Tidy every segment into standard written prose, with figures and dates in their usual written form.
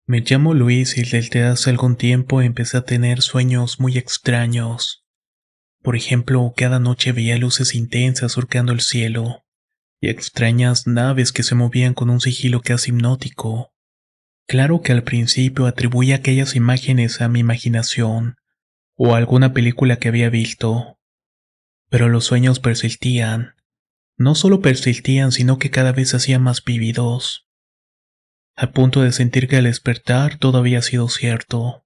Me llamo Luis y desde hace algún tiempo empecé a tener sueños muy extraños. Por ejemplo, cada noche veía luces intensas surcando el cielo y extrañas naves que se movían con un sigilo casi hipnótico. Claro que al principio atribuía aquellas imágenes a mi imaginación o a alguna película que había visto, pero los sueños persistían. No solo persistían, sino que cada vez se hacían más vívidos, a punto de sentir que al despertar todo había sido cierto.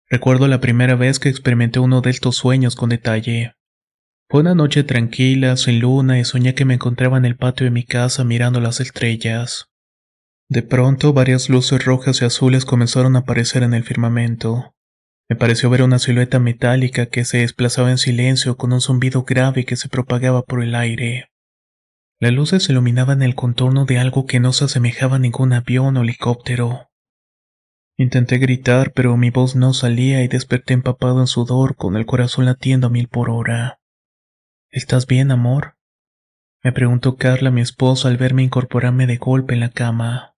Recuerdo la primera vez que experimenté uno de estos sueños con detalle. Fue una noche tranquila, sin luna, y soñé que me encontraba en el patio de mi casa mirando las estrellas. De pronto, varias luces rojas y azules comenzaron a aparecer en el firmamento. Me pareció ver una silueta metálica que se desplazaba en silencio con un zumbido grave que se propagaba por el aire. Las luces iluminaban el contorno de algo que no se asemejaba a ningún avión o helicóptero. Intenté gritar, pero mi voz no salía y desperté empapado en sudor, con el corazón latiendo a 1000 por hora. ¿Estás bien, amor?, me preguntó Carla, mi esposa, al verme incorporarme de golpe en la cama.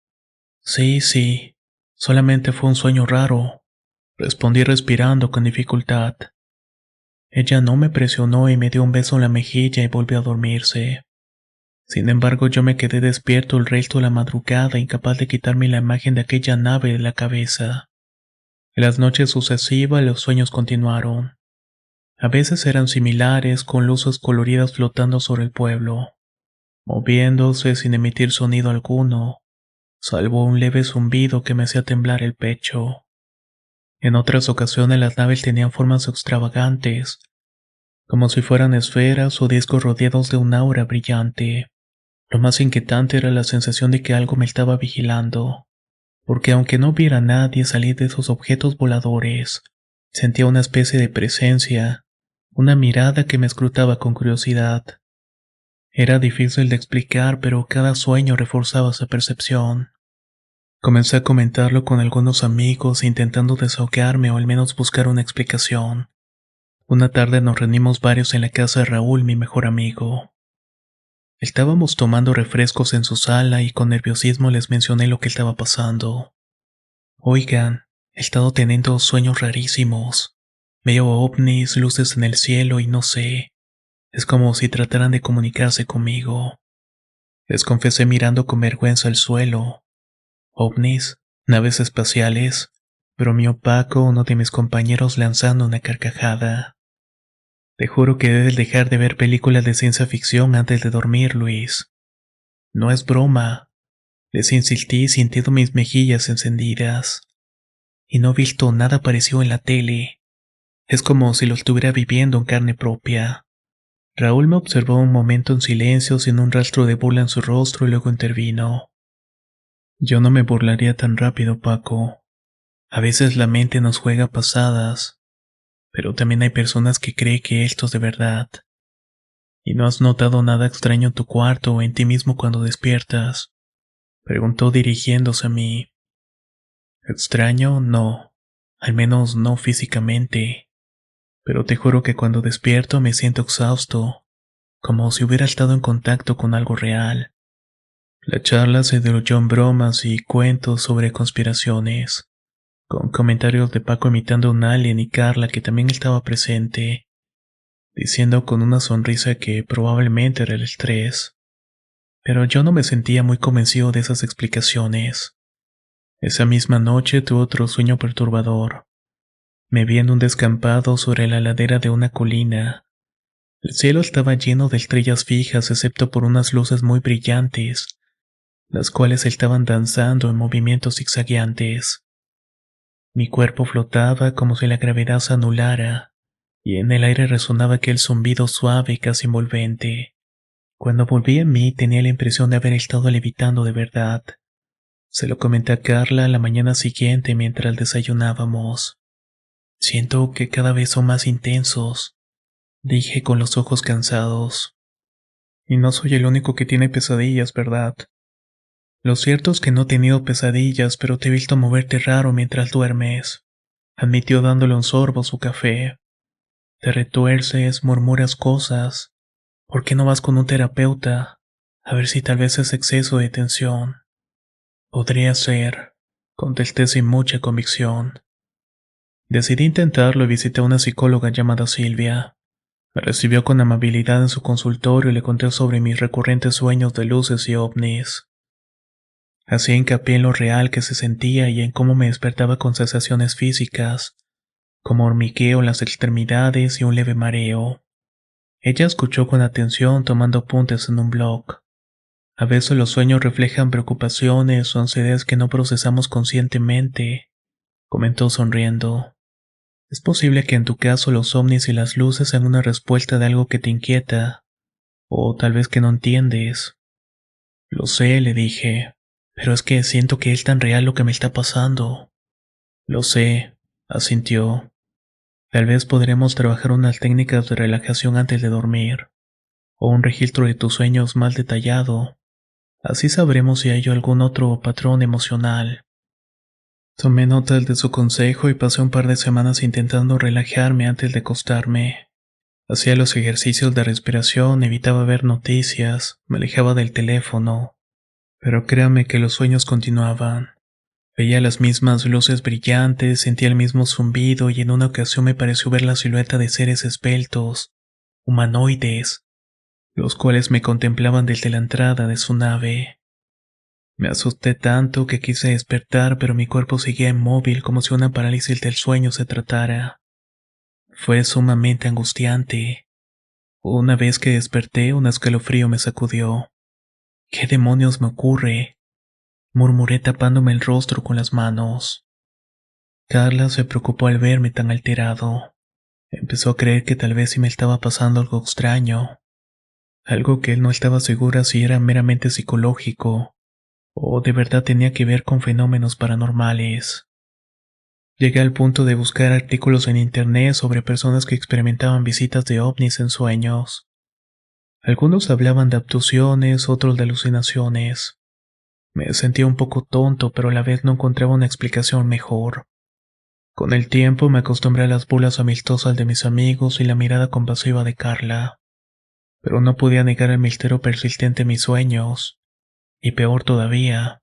Sí, sí, solamente fue un sueño raro, respondí respirando con dificultad. Ella no me presionó y me dio un beso en la mejilla y volvió a dormirse. Sin embargo, yo me quedé despierto el resto de la madrugada, incapaz de quitarme la imagen de aquella nave de la cabeza. En las noches sucesivas los sueños continuaron. A veces eran similares, con luces coloridas flotando sobre el pueblo, moviéndose sin emitir sonido alguno, salvo un leve zumbido que me hacía temblar el pecho. En otras ocasiones las naves tenían formas extravagantes, como si fueran esferas o discos rodeados de un aura brillante. Lo más inquietante era la sensación de que algo me estaba vigilando, porque aunque no viera a nadie salir de esos objetos voladores, sentía una especie de presencia, una mirada que me escrutaba con curiosidad. Era difícil de explicar, pero cada sueño reforzaba esa percepción. Comencé a comentarlo con algunos amigos, intentando desahogarme o al menos buscar una explicación. Una tarde nos reunimos varios en la casa de Raúl, mi mejor amigo. Estábamos tomando refrescos en su sala y con nerviosismo les mencioné lo que estaba pasando. Oigan, he estado teniendo sueños rarísimos. Veo ovnis, luces en el cielo y no sé. Es como si trataran de comunicarse conmigo. Les confesé mirando con vergüenza al suelo. Ovnis, naves espaciales, bromeó Paco, uno de mis compañeros, lanzando una carcajada. Te juro que debes dejar de ver películas de ciencia ficción antes de dormir, Luis. No es broma. Les insistí sintiendo mis mejillas encendidas. Y no he visto nada parecido en la tele. Es como si lo estuviera viviendo en carne propia. Raúl me observó un momento en silencio, sin un rastro de burla en su rostro, y luego intervino. Yo no me burlaría tan rápido, Paco. A veces la mente nos juega pasadas, pero también hay personas que creen que esto es de verdad. ¿Y no has notado nada extraño en tu cuarto o en ti mismo cuando despiertas?, preguntó dirigiéndose a mí. Extraño, no. Al menos no físicamente. Pero te juro que cuando despierto me siento exhausto, como si hubiera estado en contacto con algo real. La charla se diluyó en bromas y cuentos sobre conspiraciones, con comentarios de Paco imitando a un alien y Carla, que también estaba presente, diciendo con una sonrisa que probablemente era el estrés. Pero yo no me sentía muy convencido de esas explicaciones. Esa misma noche tuve otro sueño perturbador. Me vi en un descampado sobre la ladera de una colina. El cielo estaba lleno de estrellas fijas excepto por unas luces muy brillantes, las cuales estaban danzando en movimientos zigzagueantes. Mi cuerpo flotaba como si la gravedad se anulara, y en el aire resonaba aquel zumbido suave y casi envolvente. Cuando volví a mí tenía la impresión de haber estado levitando de verdad. Se lo comenté a Carla la mañana siguiente mientras desayunábamos. Siento que cada vez son más intensos, dije con los ojos cansados. Y no soy el único que tiene pesadillas, ¿verdad? Lo cierto es que no he tenido pesadillas, pero te he visto moverte raro mientras duermes, admitió dándole un sorbo a su café. Te retuerces, murmuras cosas. ¿Por qué no vas con un terapeuta? A ver si tal vez es exceso de tensión. Podría ser. contesté sin mucha convicción. Decidí intentarlo y visité a una psicóloga llamada Silvia. Me recibió con amabilidad en su consultorio y le conté sobre mis recurrentes sueños de luces y ovnis. Hacía hincapié en lo real que se sentía y en cómo me despertaba con sensaciones físicas, como hormigueo en las extremidades y un leve mareo. Ella escuchó con atención tomando apuntes en un blog. A veces los sueños reflejan preocupaciones o ansiedades que no procesamos conscientemente, comentó sonriendo. Es posible que en tu caso los ovnis y las luces sean una respuesta de algo que te inquieta, o tal vez que no entiendes. Lo sé, le dije, pero es que siento que es tan real lo que me está pasando. Lo sé, asintió. Tal vez podremos trabajar unas técnicas de relajación antes de dormir, o un registro de tus sueños más detallado. Así sabremos si hay algún otro patrón emocional. Tomé notas de su consejo y pasé un par de semanas intentando relajarme antes de acostarme. Hacía los ejercicios de respiración, evitaba ver noticias, me alejaba del teléfono. Pero créame que los sueños continuaban. Veía las mismas luces brillantes, sentía el mismo zumbido y en una ocasión me pareció ver la silueta de seres esbeltos, humanoides, los cuales me contemplaban desde la entrada de su nave. Me asusté tanto que quise despertar, pero mi cuerpo seguía inmóvil como si una parálisis del sueño se tratara. Fue sumamente angustiante. Una vez que desperté, un escalofrío me sacudió. ¿Qué demonios me ocurre? Murmuré tapándome el rostro con las manos. Carla se preocupó al verme tan alterado. Empezó a creer que tal vez sí me estaba pasando algo extraño, algo que él no estaba segura si era meramente psicológico o de verdad tenía que ver con fenómenos paranormales. Llegué al punto de buscar artículos en internet sobre personas que experimentaban visitas de ovnis en sueños. Algunos hablaban de abducciones, otros de alucinaciones. Me sentía un poco tonto, pero a la vez no encontraba una explicación mejor. Con el tiempo me acostumbré a las burlas amistosas de mis amigos y la mirada compasiva de Carla, pero no podía negar el misterio persistente en mis sueños. Y peor todavía,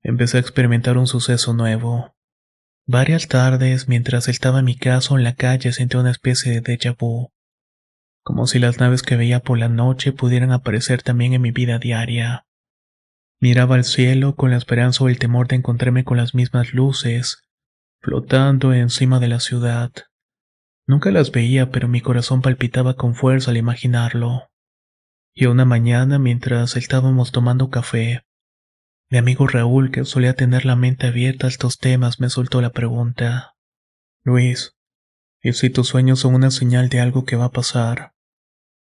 empecé a experimentar un suceso nuevo. Varias tardes, mientras estaba en mi casa o en la calle, sentí una especie de déjà vu, como si las naves que veía por la noche pudieran aparecer también en mi vida diaria. Miraba al cielo con la esperanza o el temor de encontrarme con las mismas luces, flotando encima de la ciudad. Nunca las veía, pero mi corazón palpitaba con fuerza al imaginarlo. Y una mañana, mientras estábamos tomando café, mi amigo Raúl, que solía tener la mente abierta a estos temas, me soltó la pregunta. Luis, ¿y si tus sueños son una señal de algo que va a pasar?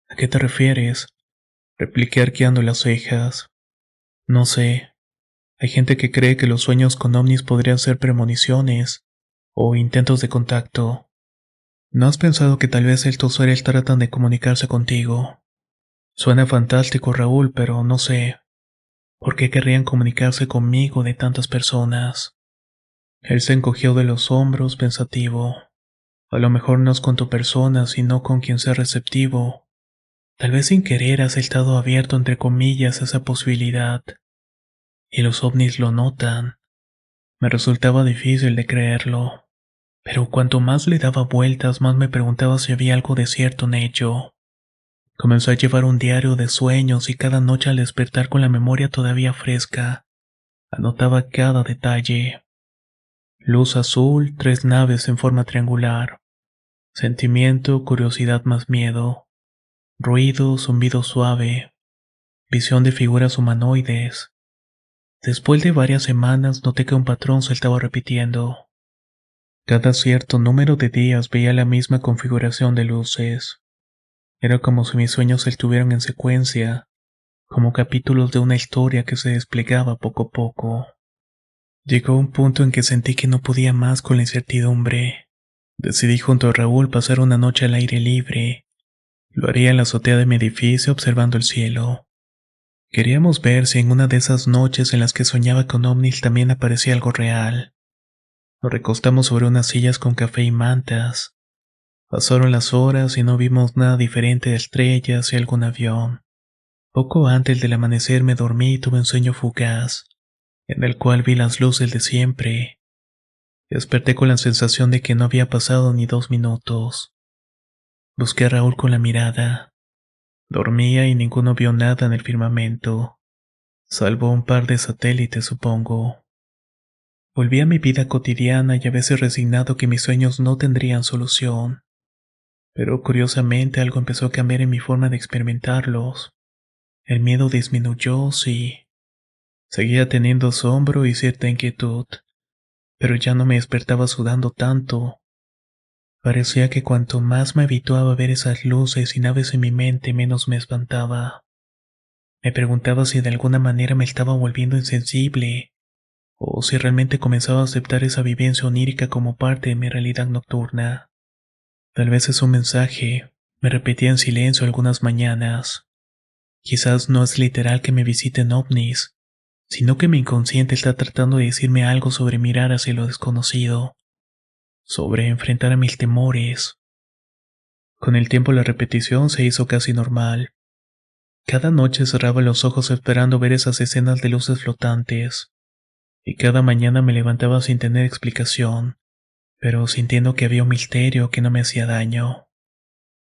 ¿A qué te refieres? Repliqué arqueando las cejas. No sé. Hay gente que cree que los sueños con ovnis podrían ser premoniciones o intentos de contacto. ¿No has pensado que tal vez estos seres tratan de comunicarse contigo? Suena fantástico, Raúl, pero no sé. ¿Por qué querrían comunicarse conmigo de tantas personas? Él se encogió de los hombros, pensativo. A lo mejor no es con tu persona, sino con quien sea receptivo. Tal vez sin querer has estado abierto entre comillas a esa posibilidad. Y los ovnis lo notan. Me resultaba difícil de creerlo. Pero cuanto más le daba vueltas, más me preguntaba si había algo de cierto en ello. Comenzó a llevar un diario de sueños y cada noche al despertar con la memoria todavía fresca, anotaba cada detalle. Luz azul, 3 naves en forma triangular. Sentimiento, curiosidad más miedo. Ruido, zumbido suave. Visión de figuras humanoides. Después de varias semanas noté que un patrón se estaba repitiendo. Cada cierto número de días veía la misma configuración de luces. Era como si mis sueños estuvieran en secuencia, como capítulos de una historia que se desplegaba poco a poco. Llegó un punto en que sentí que no podía más con la incertidumbre. Decidí junto a Raúl pasar una noche al aire libre. Lo haría en la azotea de mi edificio observando el cielo. Queríamos ver si en una de esas noches en las que soñaba con ovnis también aparecía algo real. Nos recostamos sobre unas sillas con café y mantas. Pasaron las horas y no vimos nada diferente de estrellas y algún avión. Poco antes del amanecer me dormí y tuve un sueño fugaz. en el cual vi las luces de siempre. Desperté con la sensación de que no había pasado ni 2 minutos. Busqué a Raúl con la mirada. Dormía y ninguno vio nada en el firmamento, salvo un par de satélites, supongo. Volví a mi vida cotidiana y a veces resignado que mis sueños no tendrían solución. Pero curiosamente algo empezó a cambiar en mi forma de experimentarlos. El miedo disminuyó, sí. Seguía teniendo asombro y cierta inquietud, pero ya no me despertaba sudando tanto. Parecía que cuanto más me habituaba a ver esas luces y naves en mi mente, menos me espantaba. Me preguntaba si de alguna manera me estaba volviendo insensible, o si realmente comenzaba a aceptar esa vivencia onírica como parte de mi realidad nocturna. Tal vez es un mensaje, me repetía en silencio algunas mañanas. Quizás no es literal que me visiten ovnis, sino que mi inconsciente está tratando de decirme algo sobre mirar hacia lo desconocido, sobre enfrentar a mis temores. Con el tiempo la repetición se hizo casi normal. Cada noche cerraba los ojos esperando ver esas escenas de luces flotantes, y cada mañana me levantaba sin tener explicación, pero sintiendo que había un misterio que no me hacía daño.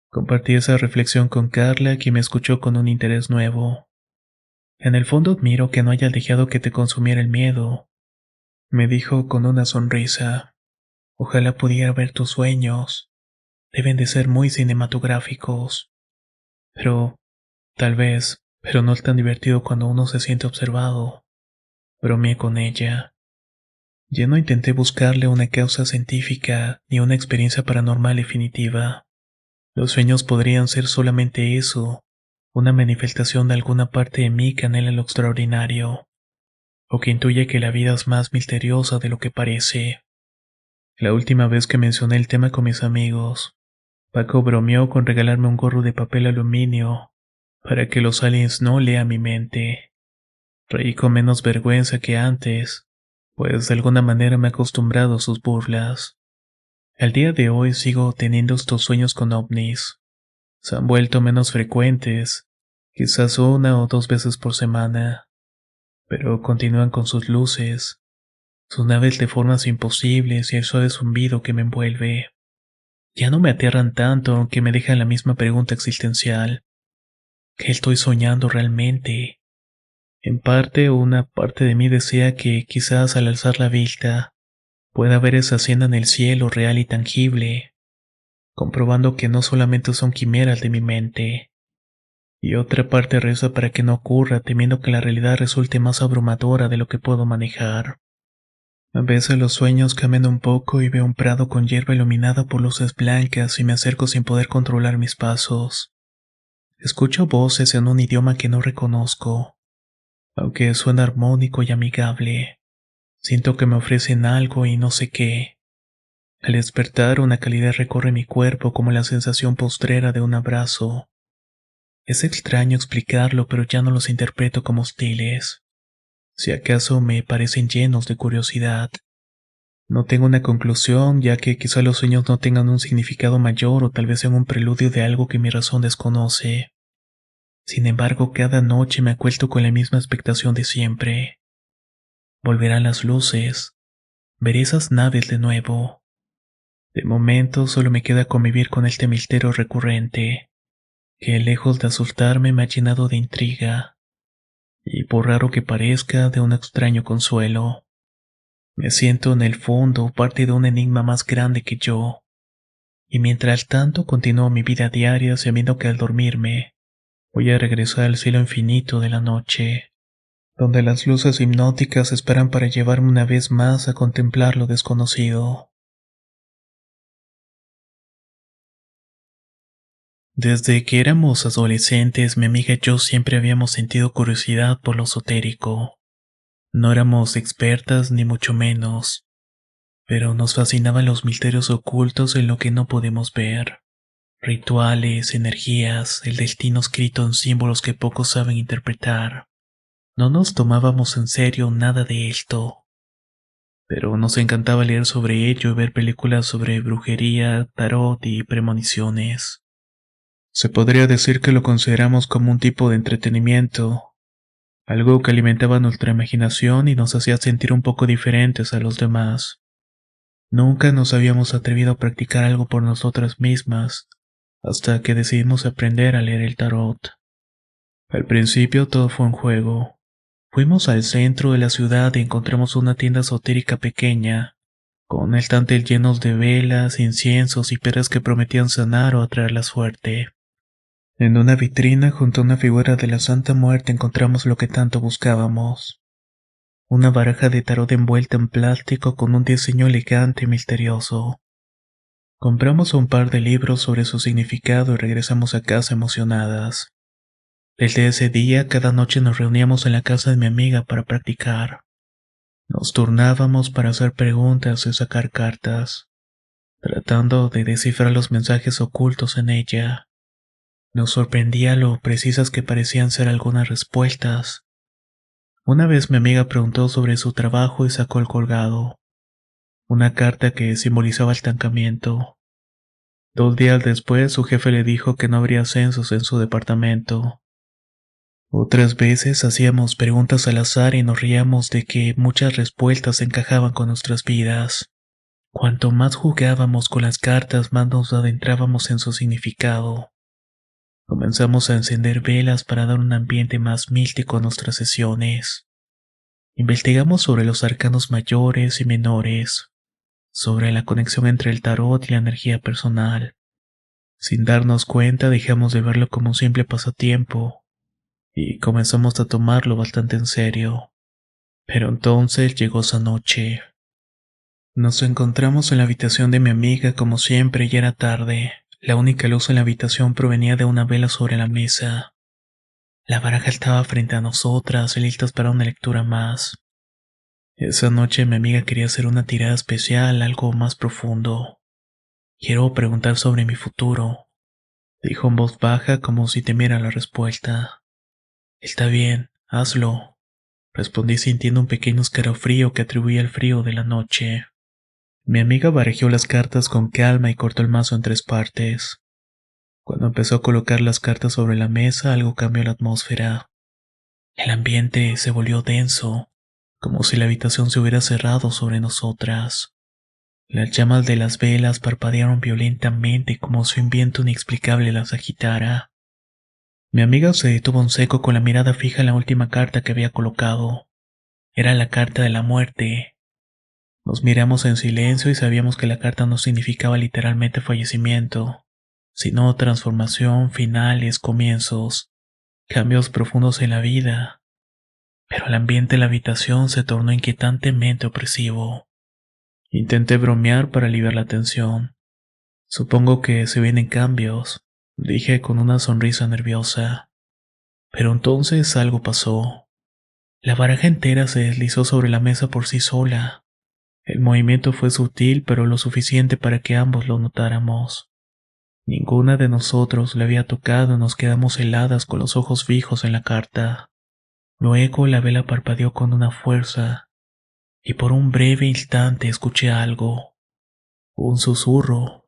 Compartí esa reflexión con Carla, quien me escuchó con un interés nuevo. En el fondo admiro que no haya dejado que te consumiera el miedo, me dijo con una sonrisa. Ojalá pudiera ver tus sueños. Deben de ser muy cinematográficos. Pero, tal vez, pero no es tan divertido cuando uno se siente observado. Bromeé con ella. Ya no intenté buscarle una causa científica ni una experiencia paranormal definitiva. Los sueños podrían ser solamente eso, una manifestación de alguna parte de mí que anhela lo extraordinario, o que intuye que la vida es más misteriosa de lo que parece. La última vez que mencioné el tema con mis amigos, Paco bromeó con regalarme un gorro de papel aluminio para que los aliens no lean mi mente. Reí con menos vergüenza que antes, pues de alguna manera me he acostumbrado a sus burlas. Al día de hoy sigo teniendo estos sueños con ovnis. Se han vuelto menos frecuentes, quizás 1 o 2 veces por semana, pero continúan con sus luces, sus naves de formas imposibles y el suave zumbido que me envuelve. Ya no me aterran tanto, aunque me dejan la misma pregunta existencial. ¿Qué estoy soñando realmente? En parte, una parte de mí desea que quizás al alzar la vista pueda ver esa escena en el cielo real y tangible, comprobando que no solamente son quimeras de mi mente. Y otra parte reza para que no ocurra, temiendo que la realidad resulte más abrumadora de lo que puedo manejar. A veces los sueños cambian un poco y veo un prado con hierba iluminada por luces blancas y me acerco sin poder controlar mis pasos. Escucho voces en un idioma que no reconozco, aunque suena armónico y amigable. Siento que me ofrecen algo y no sé qué. Al despertar, una calidez recorre mi cuerpo como la sensación postrera de un abrazo. Es extraño explicarlo, pero ya no los interpreto como hostiles. Si acaso me parecen llenos de curiosidad. No tengo una conclusión, ya que quizá los sueños no tengan un significado mayor o tal vez sean un preludio de algo que mi razón desconoce. Sin embargo, cada noche me acuesto con la misma expectación de siempre. Volverán las luces. Veré esas naves de nuevo. De momento solo me queda convivir con este misterio recurrente, que lejos de asustarme me ha llenado de intriga, y por raro que parezca, de un extraño consuelo. Me siento en el fondo parte de un enigma más grande que yo, y mientras tanto continúo mi vida diaria sabiendo que al dormirme voy a regresar al cielo infinito de la noche, donde las luces hipnóticas esperan para llevarme una vez más a contemplar lo desconocido. Desde que éramos adolescentes, mi amiga y yo siempre habíamos sentido curiosidad por lo esotérico. No éramos expertas ni mucho menos, pero nos fascinaban los misterios ocultos en lo que no podemos ver. Rituales, energías, el destino escrito en símbolos que pocos saben interpretar. No nos tomábamos en serio nada de esto, pero nos encantaba leer sobre ello y ver películas sobre brujería, tarot y premoniciones. Se podría decir que lo consideramos como un tipo de entretenimiento, algo que alimentaba nuestra imaginación y nos hacía sentir un poco diferentes a los demás. Nunca nos habíamos atrevido a practicar algo por nosotras mismas, hasta que decidimos aprender a leer el tarot. Al principio todo fue un juego. Fuimos al centro de la ciudad y encontramos una tienda esotérica pequeña, con estantes llenos de velas, inciensos y piedras que prometían sanar o atraer la suerte. En una vitrina junto a una figura de la Santa Muerte encontramos lo que tanto buscábamos. Una baraja de tarot envuelta en plástico con un diseño elegante y misterioso. Compramos un par de libros sobre su significado y regresamos a casa emocionadas. Desde ese día, cada noche nos reuníamos en la casa de mi amiga para practicar. Nos turnábamos para hacer preguntas y sacar cartas, tratando de descifrar los mensajes ocultos en ella. Nos sorprendía lo precisas que parecían ser algunas respuestas. Una vez mi amiga preguntó sobre su trabajo y sacó el colgado, una carta que simbolizaba estancamiento. 2 días después, su jefe le dijo que no habría ascensos en su departamento. Otras veces hacíamos preguntas al azar y nos reíamos de que muchas respuestas encajaban con nuestras vidas. Cuanto más jugábamos con las cartas, más nos adentrábamos en su significado. Comenzamos a encender velas para dar un ambiente más místico a nuestras sesiones. Investigamos sobre los arcanos mayores y menores, sobre la conexión entre el tarot y la energía personal. Sin darnos cuenta, dejamos de verlo como un simple pasatiempo y comenzamos a tomarlo bastante en serio. Pero entonces llegó esa noche. Nos encontramos en la habitación de mi amiga como siempre y era tarde. La única luz en la habitación provenía de una vela sobre la mesa. La baraja estaba frente a nosotras, listas para una lectura más. Esa noche mi amiga quería hacer una tirada especial, algo más profundo. Quiero preguntar sobre mi futuro, dijo en voz baja como si temiera la respuesta. Está bien, hazlo, respondí sintiendo un pequeño escalofrío que atribuía al frío de la noche. Mi amiga barajó las cartas con calma y cortó el mazo en 3 partes. Cuando empezó a colocar las cartas sobre la mesa, algo cambió la atmósfera. El ambiente se volvió denso, como si la habitación se hubiera cerrado sobre nosotras. Las llamas de las velas parpadearon violentamente como si un viento inexplicable las agitara. Mi amiga se detuvo en seco con la mirada fija en la última carta que había colocado. Era la carta de la muerte. Nos miramos en silencio y sabíamos que la carta no significaba literalmente fallecimiento, sino transformación, finales, comienzos, cambios profundos en la vida. Pero el ambiente de la habitación se tornó inquietantemente opresivo. Intenté bromear para aliviar la tensión. Supongo que se vienen cambios, dije con una sonrisa nerviosa. Pero entonces algo pasó. La baraja entera se deslizó sobre la mesa por sí sola. El movimiento fue sutil, pero lo suficiente para que ambos lo notáramos. Ninguna de nosotros le había tocado y nos quedamos heladas con los ojos fijos en la carta. Luego la vela parpadeó con una fuerza, y por un breve instante escuché algo. Un susurro.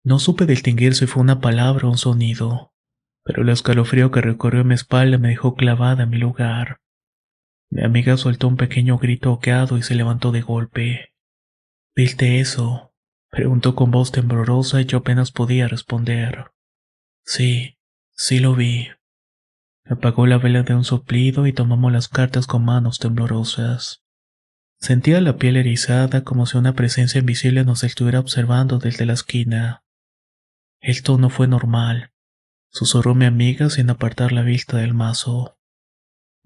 No supe distinguir si fue una palabra o un sonido, pero el escalofrío que recorrió mi espalda me dejó clavada en mi lugar. Mi amiga soltó un pequeño grito ahogado y se levantó de golpe. ¿Viste eso?, preguntó con voz temblorosa y yo apenas podía responder. Sí, sí lo vi. Apagó la vela de un soplido y tomamos las cartas con manos temblorosas. Sentía la piel erizada como si una presencia invisible nos estuviera observando desde la esquina. Esto no fue normal, susurró mi amiga sin apartar la vista del mazo.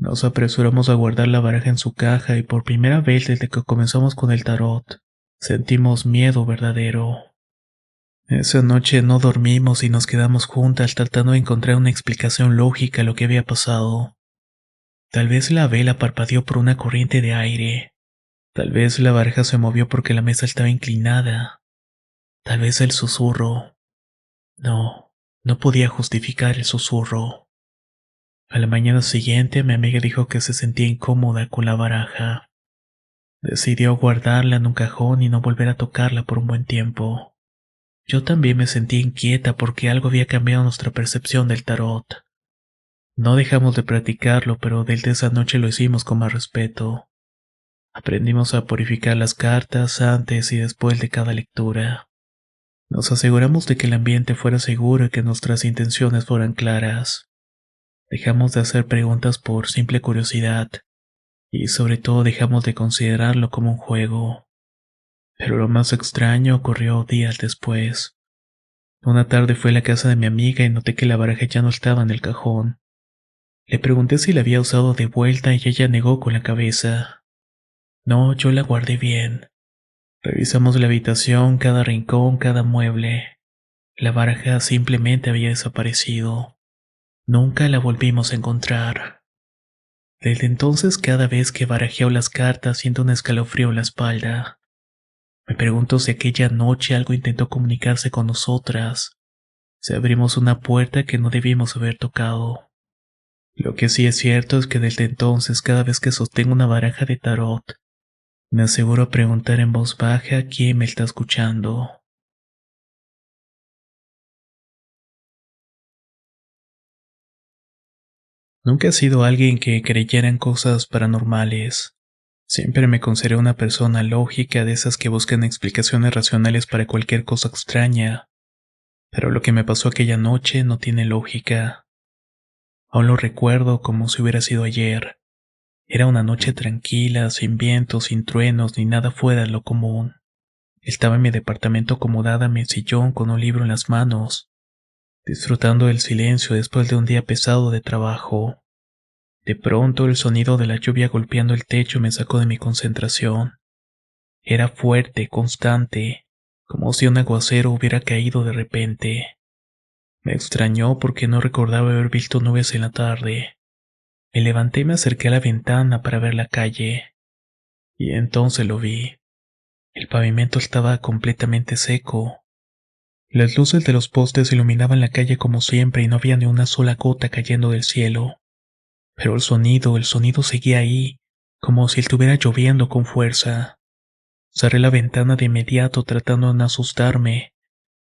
Nos apresuramos a guardar la baraja en su caja y por primera vez desde que comenzamos con el tarot, sentimos miedo verdadero. Esa noche no dormimos y nos quedamos juntas tratando de encontrar una explicación lógica a lo que había pasado. Tal vez la vela parpadeó por una corriente de aire. Tal vez la baraja se movió porque la mesa estaba inclinada. Tal vez el susurro. No, no podía justificar el susurro. A la mañana siguiente mi amiga dijo que se sentía incómoda con la baraja. Decidió guardarla en un cajón y no volver a tocarla por un buen tiempo. Yo también me sentía inquieta porque algo había cambiado nuestra percepción del tarot. No dejamos de practicarlo, pero desde esa noche lo hicimos con más respeto. Aprendimos a purificar las cartas antes y después de cada lectura. Nos aseguramos de que el ambiente fuera seguro y que nuestras intenciones fueran claras. Dejamos de hacer preguntas por simple curiosidad y sobre todo dejamos de considerarlo como un juego. Pero lo más extraño ocurrió días después. Una tarde fui a la casa de mi amiga y noté que la baraja ya no estaba en el cajón. Le pregunté si la había usado de vuelta y ella negó con la cabeza. No, yo la guardé bien. Revisamos la habitación, cada rincón, cada mueble. La baraja simplemente había desaparecido. Nunca la volvimos a encontrar. Desde entonces, cada vez que barajeo las cartas, siento un escalofrío en la espalda. Me pregunto si aquella noche algo intentó comunicarse con nosotras, si abrimos una puerta que no debimos haber tocado. Lo que sí es cierto es que desde entonces, cada vez que sostengo una baraja de tarot, me aseguro preguntar en voz baja quién me está escuchando. Nunca he sido alguien que creyera en cosas paranormales. Siempre me consideré una persona lógica, de esas que buscan explicaciones racionales para cualquier cosa extraña. Pero lo que me pasó aquella noche no tiene lógica. Aún lo recuerdo como si hubiera sido ayer. Era una noche tranquila, sin vientos, sin truenos, ni nada fuera de lo común. Estaba en mi departamento acomodada en mi sillón con un libro en las manos, disfrutando del silencio después de un día pesado de trabajo. De pronto el sonido de la lluvia golpeando el techo me sacó de mi concentración. Era fuerte, constante, como si un aguacero hubiera caído de repente. Me extrañó porque no recordaba haber visto nubes en la tarde. Me levanté y me acerqué a la ventana para ver la calle. Y entonces lo vi. El pavimento estaba completamente seco. Las luces de los postes iluminaban la calle como siempre y no había ni una sola gota cayendo del cielo. Pero el sonido seguía ahí, como si estuviera lloviendo con fuerza. Cerré la ventana de inmediato tratando de no asustarme.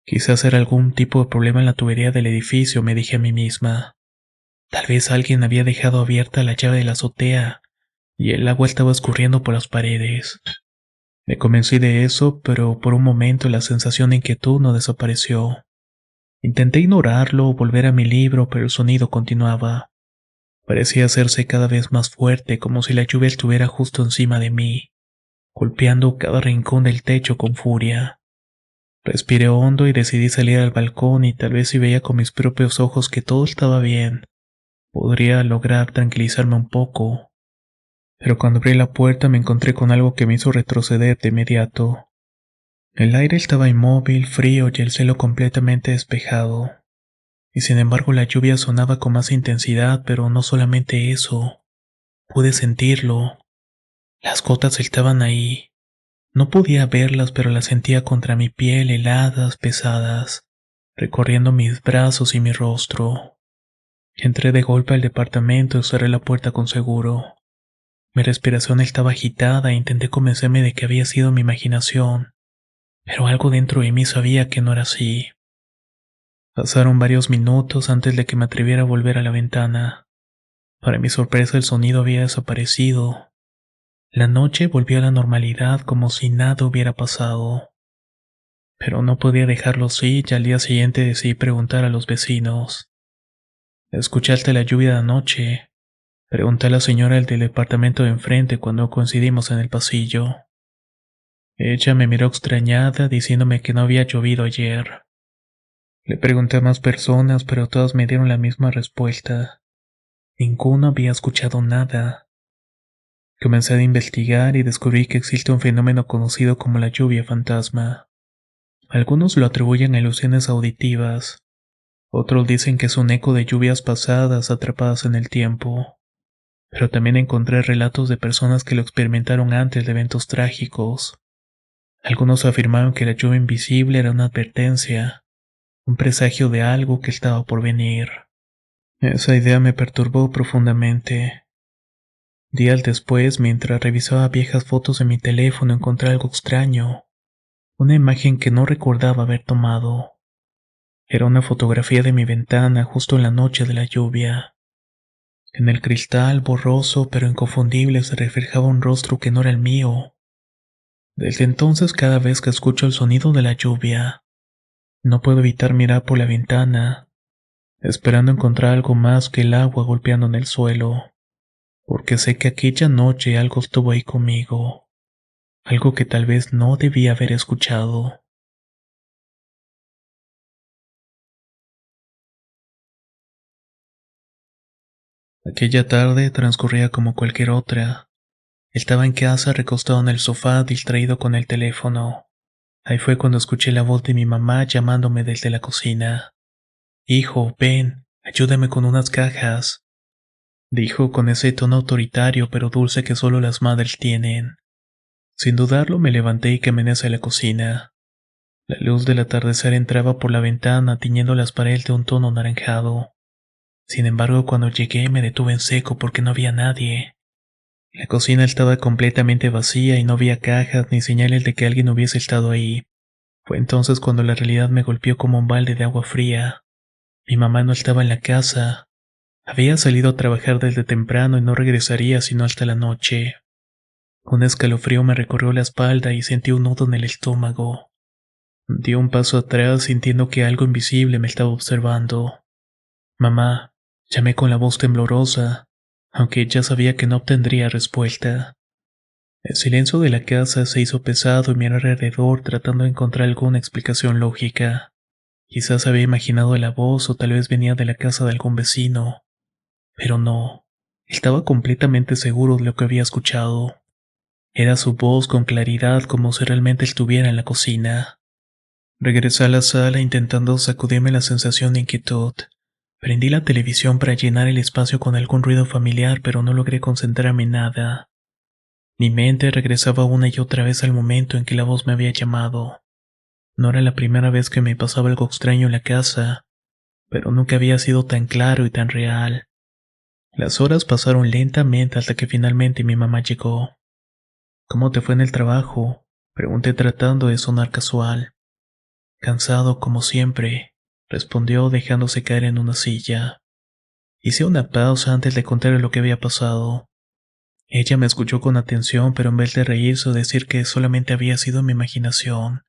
Quizás era algún tipo de problema en la tubería del edificio, me dije a mí misma. Tal vez alguien había dejado abierta la llave de la azotea y el agua estaba escurriendo por las paredes. Me convencí de eso, pero por un momento la sensación de inquietud no desapareció. Intenté ignorarlo o volver a mi libro, pero el sonido continuaba. Parecía hacerse cada vez más fuerte, como si la lluvia estuviera justo encima de mí, golpeando cada rincón del techo con furia. Respiré hondo y decidí salir al balcón y tal vez si veía con mis propios ojos que todo estaba bien, podría lograr tranquilizarme un poco. Pero cuando abrí la puerta me encontré con algo que me hizo retroceder de inmediato. El aire estaba inmóvil, frío y el cielo completamente despejado. Y sin embargo la lluvia sonaba con más intensidad, pero no solamente eso. Pude sentirlo. Las gotas estaban ahí. No podía verlas, pero las sentía contra mi piel, heladas, pesadas, recorriendo mis brazos y mi rostro. Entré de golpe al departamento y cerré la puerta con seguro. Mi respiración estaba agitada e intenté convencerme de que había sido mi imaginación, pero algo dentro de mí sabía que no era así. Pasaron varios minutos antes de que me atreviera a volver a la ventana. Para mi sorpresa el sonido había desaparecido. La noche volvió a la normalidad como si nada hubiera pasado. Pero no podía dejarlo así y al día siguiente decidí preguntar a los vecinos. ¿Escuchaste la lluvia de anoche? Pregunté a la señora del departamento de enfrente cuando coincidimos en el pasillo. Ella me miró extrañada diciéndome que no había llovido ayer. Le pregunté a más personas, pero todas me dieron la misma respuesta. Ninguno había escuchado nada. Comencé a investigar y descubrí que existe un fenómeno conocido como la lluvia fantasma. Algunos lo atribuyen a ilusiones auditivas, otros dicen que es un eco de lluvias pasadas atrapadas en el tiempo. Pero también encontré relatos de personas que lo experimentaron antes de eventos trágicos. Algunos afirmaron que la lluvia invisible era una advertencia, un presagio de algo que estaba por venir. Esa idea me perturbó profundamente. Días después, mientras revisaba viejas fotos en mi teléfono, encontré algo extraño, una imagen que no recordaba haber tomado. Era una fotografía de mi ventana justo en la noche de la lluvia. En el cristal, borroso pero inconfundible, se reflejaba un rostro que no era el mío. Desde entonces, cada vez que escucho el sonido de la lluvia, no puedo evitar mirar por la ventana, esperando encontrar algo más que el agua golpeando en el suelo, porque sé que aquella noche algo estuvo ahí conmigo, algo que tal vez no debía haber escuchado. Aquella tarde transcurría como cualquier otra. Estaba en casa recostado en el sofá, distraído con el teléfono. Ahí fue cuando escuché la voz de mi mamá llamándome desde la cocina. Hijo, ven, ayúdame con unas cajas, dijo con ese tono autoritario pero dulce que solo las madres tienen. Sin dudarlo me levanté y caminé hacia la cocina. La luz del atardecer entraba por la ventana tiñendo las paredes de un tono anaranjado. Sin embargo, cuando llegué me detuve en seco porque no había nadie. La cocina estaba completamente vacía y no había cajas ni señales de que alguien hubiese estado ahí. Fue entonces cuando la realidad me golpeó como un balde de agua fría. Mi mamá no estaba en la casa. Había salido a trabajar desde temprano y no regresaría sino hasta la noche. Un escalofrío me recorrió la espalda y sentí un nudo en el estómago. Di un paso atrás sintiendo que algo invisible me estaba observando. Mamá, llamé con la voz temblorosa, aunque ya sabía que no obtendría respuesta. El silencio de la casa se hizo pesado y miré alrededor tratando de encontrar alguna explicación lógica. Quizás había imaginado la voz o tal vez venía de la casa de algún vecino, pero no. Estaba completamente seguro de lo que había escuchado. Era su voz con claridad como si realmente estuviera en la cocina. Regresé a la sala intentando sacudirme la sensación de inquietud. Prendí la televisión para llenar el espacio con algún ruido familiar, pero no logré concentrarme en nada. Mi mente regresaba una y otra vez al momento en que la voz me había llamado. No era la primera vez que me pasaba algo extraño en la casa, pero nunca había sido tan claro y tan real. Las horas pasaron lentamente hasta que finalmente mi mamá llegó. ¿Cómo te fue en el trabajo?, pregunté tratando de sonar casual. Cansado como siempre, respondió dejándose caer en una silla. Hice una pausa antes de contarle lo que había pasado. Ella me escuchó con atención, pero en vez de reírse o decir que solamente había sido mi imaginación,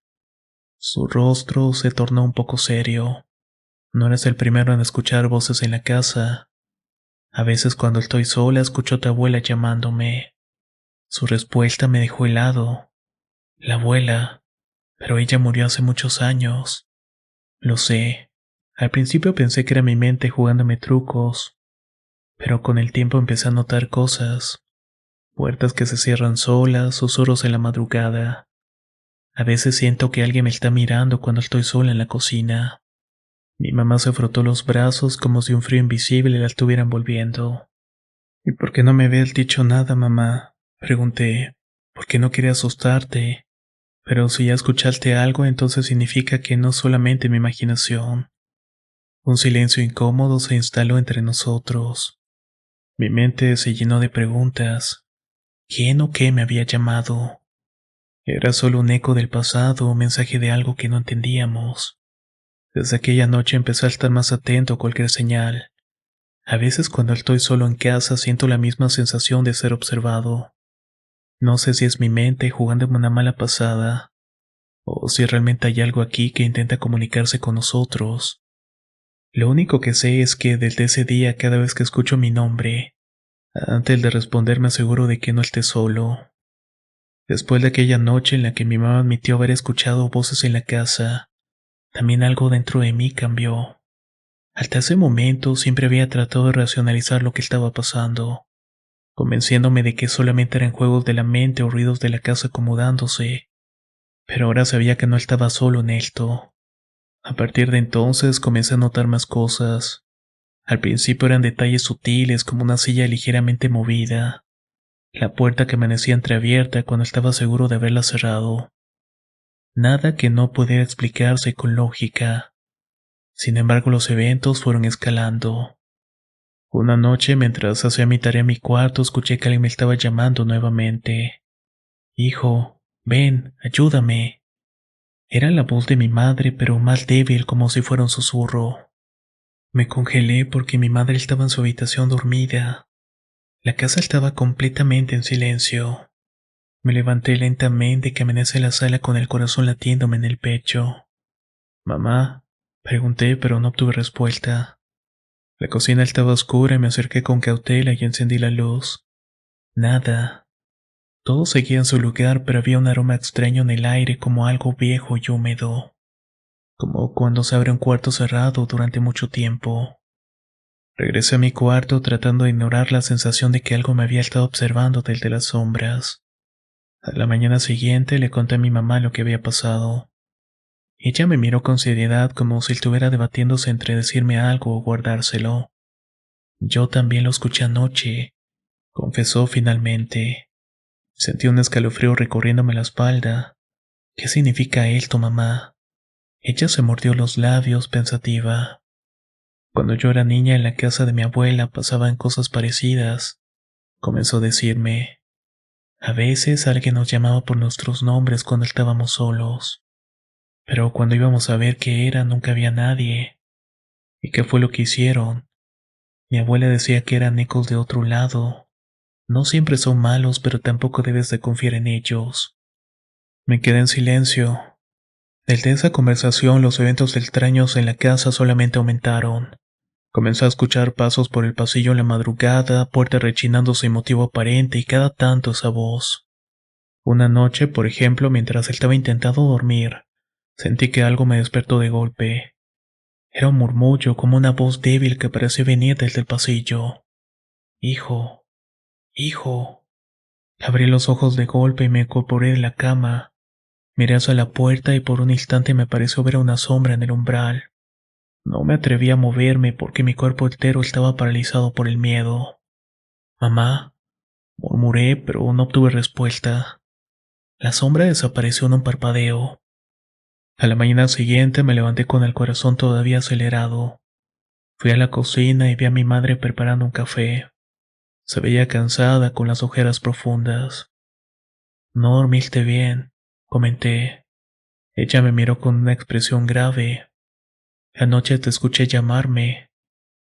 su rostro se tornó un poco serio. No eres el primero en escuchar voces en la casa. A veces cuando estoy sola escucho a tu abuela llamándome. Su respuesta me dejó helado. La abuela, pero ella murió hace muchos años. Lo sé. Al principio pensé que era mi mente jugándome trucos, pero con el tiempo empecé a notar cosas. Puertas que se cierran solas, susurros en la madrugada. A veces siento que alguien me está mirando cuando estoy sola en la cocina. Mi mamá se frotó los brazos como si un frío invisible la estuviera envolviendo. ¿Y por qué no me habías dicho nada, mamá?, pregunté. ¿Por qué no quería asustarte? Pero si ya escuchaste algo, entonces significa que no solamente mi imaginación. Un silencio incómodo se instaló entre nosotros. Mi mente se llenó de preguntas. ¿Quién o qué me había llamado? ¿Era solo un eco del pasado o un mensaje de algo que no entendíamos? Desde aquella noche empecé a estar más atento a cualquier señal. A veces cuando estoy solo en casa siento la misma sensación de ser observado. No sé si es mi mente jugándome una mala pasada, o si realmente hay algo aquí que intenta comunicarse con nosotros. Lo único que sé es que desde ese día cada vez que escucho mi nombre, antes de responder me aseguro de que no esté solo. Después de aquella noche en la que mi mamá admitió haber escuchado voces en la casa, también algo dentro de mí cambió. Hasta ese momento siempre había tratado de racionalizar lo que estaba pasando, convenciéndome de que solamente eran juegos de la mente o ruidos de la casa acomodándose, pero ahora sabía que no estaba solo en esto. A partir de entonces comencé a notar más cosas. Al principio eran detalles sutiles como una silla ligeramente movida, la puerta que amanecía entreabierta cuando estaba seguro de haberla cerrado. Nada que no pudiera explicarse con lógica. Sin embargo, los eventos fueron escalando. Una noche, mientras hacía mi tarea en mi cuarto, escuché que alguien me estaba llamando nuevamente. Hijo, ven, ayúdame. Era la voz de mi madre, pero más débil como si fuera un susurro. Me congelé porque mi madre estaba en su habitación dormida. La casa estaba completamente en silencio. Me levanté lentamente y caminé hacia la sala con el corazón latiéndome en el pecho. Mamá, pregunté, pero no obtuve respuesta. La cocina estaba oscura y me acerqué con cautela y encendí la luz. Nada. Todo seguía en su lugar, pero había un aroma extraño en el aire, como algo viejo y húmedo, como cuando se abre un cuarto cerrado durante mucho tiempo. Regresé a mi cuarto tratando de ignorar la sensación de que algo me había estado observando desde las sombras. A la mañana siguiente le conté a mi mamá lo que había pasado. Ella me miró con seriedad como si estuviera debatiéndose entre decirme algo o guardárselo. Yo también lo escuché anoche, confesó finalmente. Sentí un escalofrío recorriéndome la espalda. ¿Qué significa esto, mamá? Ella se mordió los labios pensativa. Cuando yo era niña en la casa de mi abuela pasaban cosas parecidas, comenzó a decirme. A veces alguien nos llamaba por nuestros nombres cuando estábamos solos, pero cuando íbamos a ver qué era nunca había nadie. ¿Y qué fue lo que hicieron? Mi abuela decía que eran ecos de otro lado. No siempre son malos, pero tampoco debes de confiar en ellos. Me quedé en silencio. Desde esa conversación los eventos extraños en la casa solamente aumentaron. Comencé a escuchar pasos por el pasillo en la madrugada, puertas rechinando sin motivo aparente y cada tanto esa voz. Una noche, por ejemplo, mientras estaba intentando dormir, sentí que algo me despertó de golpe. Era un murmullo, como una voz débil que parecía venir desde el pasillo. Hijo, hijo. Abrí los ojos de golpe y me incorporé de la cama. Miré hacia la puerta y por un instante me pareció ver una sombra en el umbral. No me atreví a moverme porque mi cuerpo entero estaba paralizado por el miedo. Mamá, murmuré, pero no obtuve respuesta. La sombra desapareció en un parpadeo. A la mañana siguiente me levanté con el corazón todavía acelerado. Fui a la cocina y vi a mi madre preparando un café. Se veía cansada con las ojeras profundas. No dormiste bien, comenté. Ella me miró con una expresión grave. Anoche te escuché llamarme,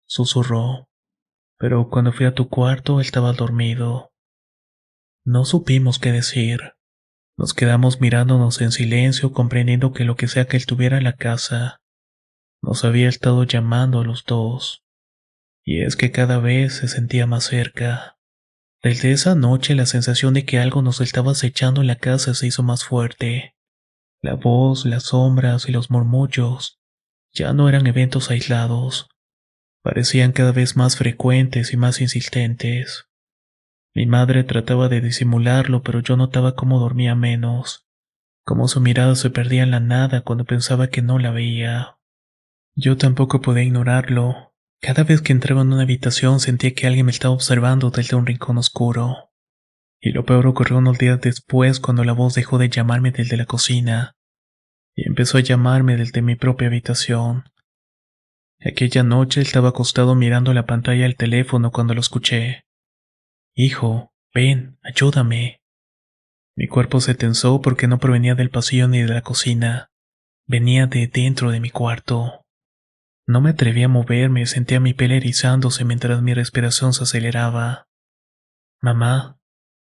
susurró, pero cuando fui a tu cuarto estabas dormido. No supimos qué decir. Nos quedamos mirándonos en silencio, comprendiendo que lo que sea que él tuviera en la casa, nos había estado llamando a los dos. Y es que cada vez se sentía más cerca. Desde esa noche la sensación de que algo nos estaba acechando en la casa se hizo más fuerte. La voz, las sombras y los murmullos ya no eran eventos aislados. Parecían cada vez más frecuentes y más insistentes. Mi madre trataba de disimularlo, pero yo notaba cómo dormía menos, cómo su mirada se perdía en la nada cuando pensaba que no la veía. Yo tampoco podía ignorarlo. Cada vez que entraba en una habitación sentía que alguien me estaba observando desde un rincón oscuro. Y lo peor ocurrió unos días después cuando la voz dejó de llamarme desde la cocina y empezó a llamarme desde mi propia habitación. Aquella noche estaba acostado mirando la pantalla del teléfono cuando lo escuché. Hijo, ven, ayúdame. Mi cuerpo se tensó porque no provenía del pasillo ni de la cocina. Venía de dentro de mi cuarto. No me atreví a moverme, sentía mi piel erizándose mientras mi respiración se aceleraba. Mamá,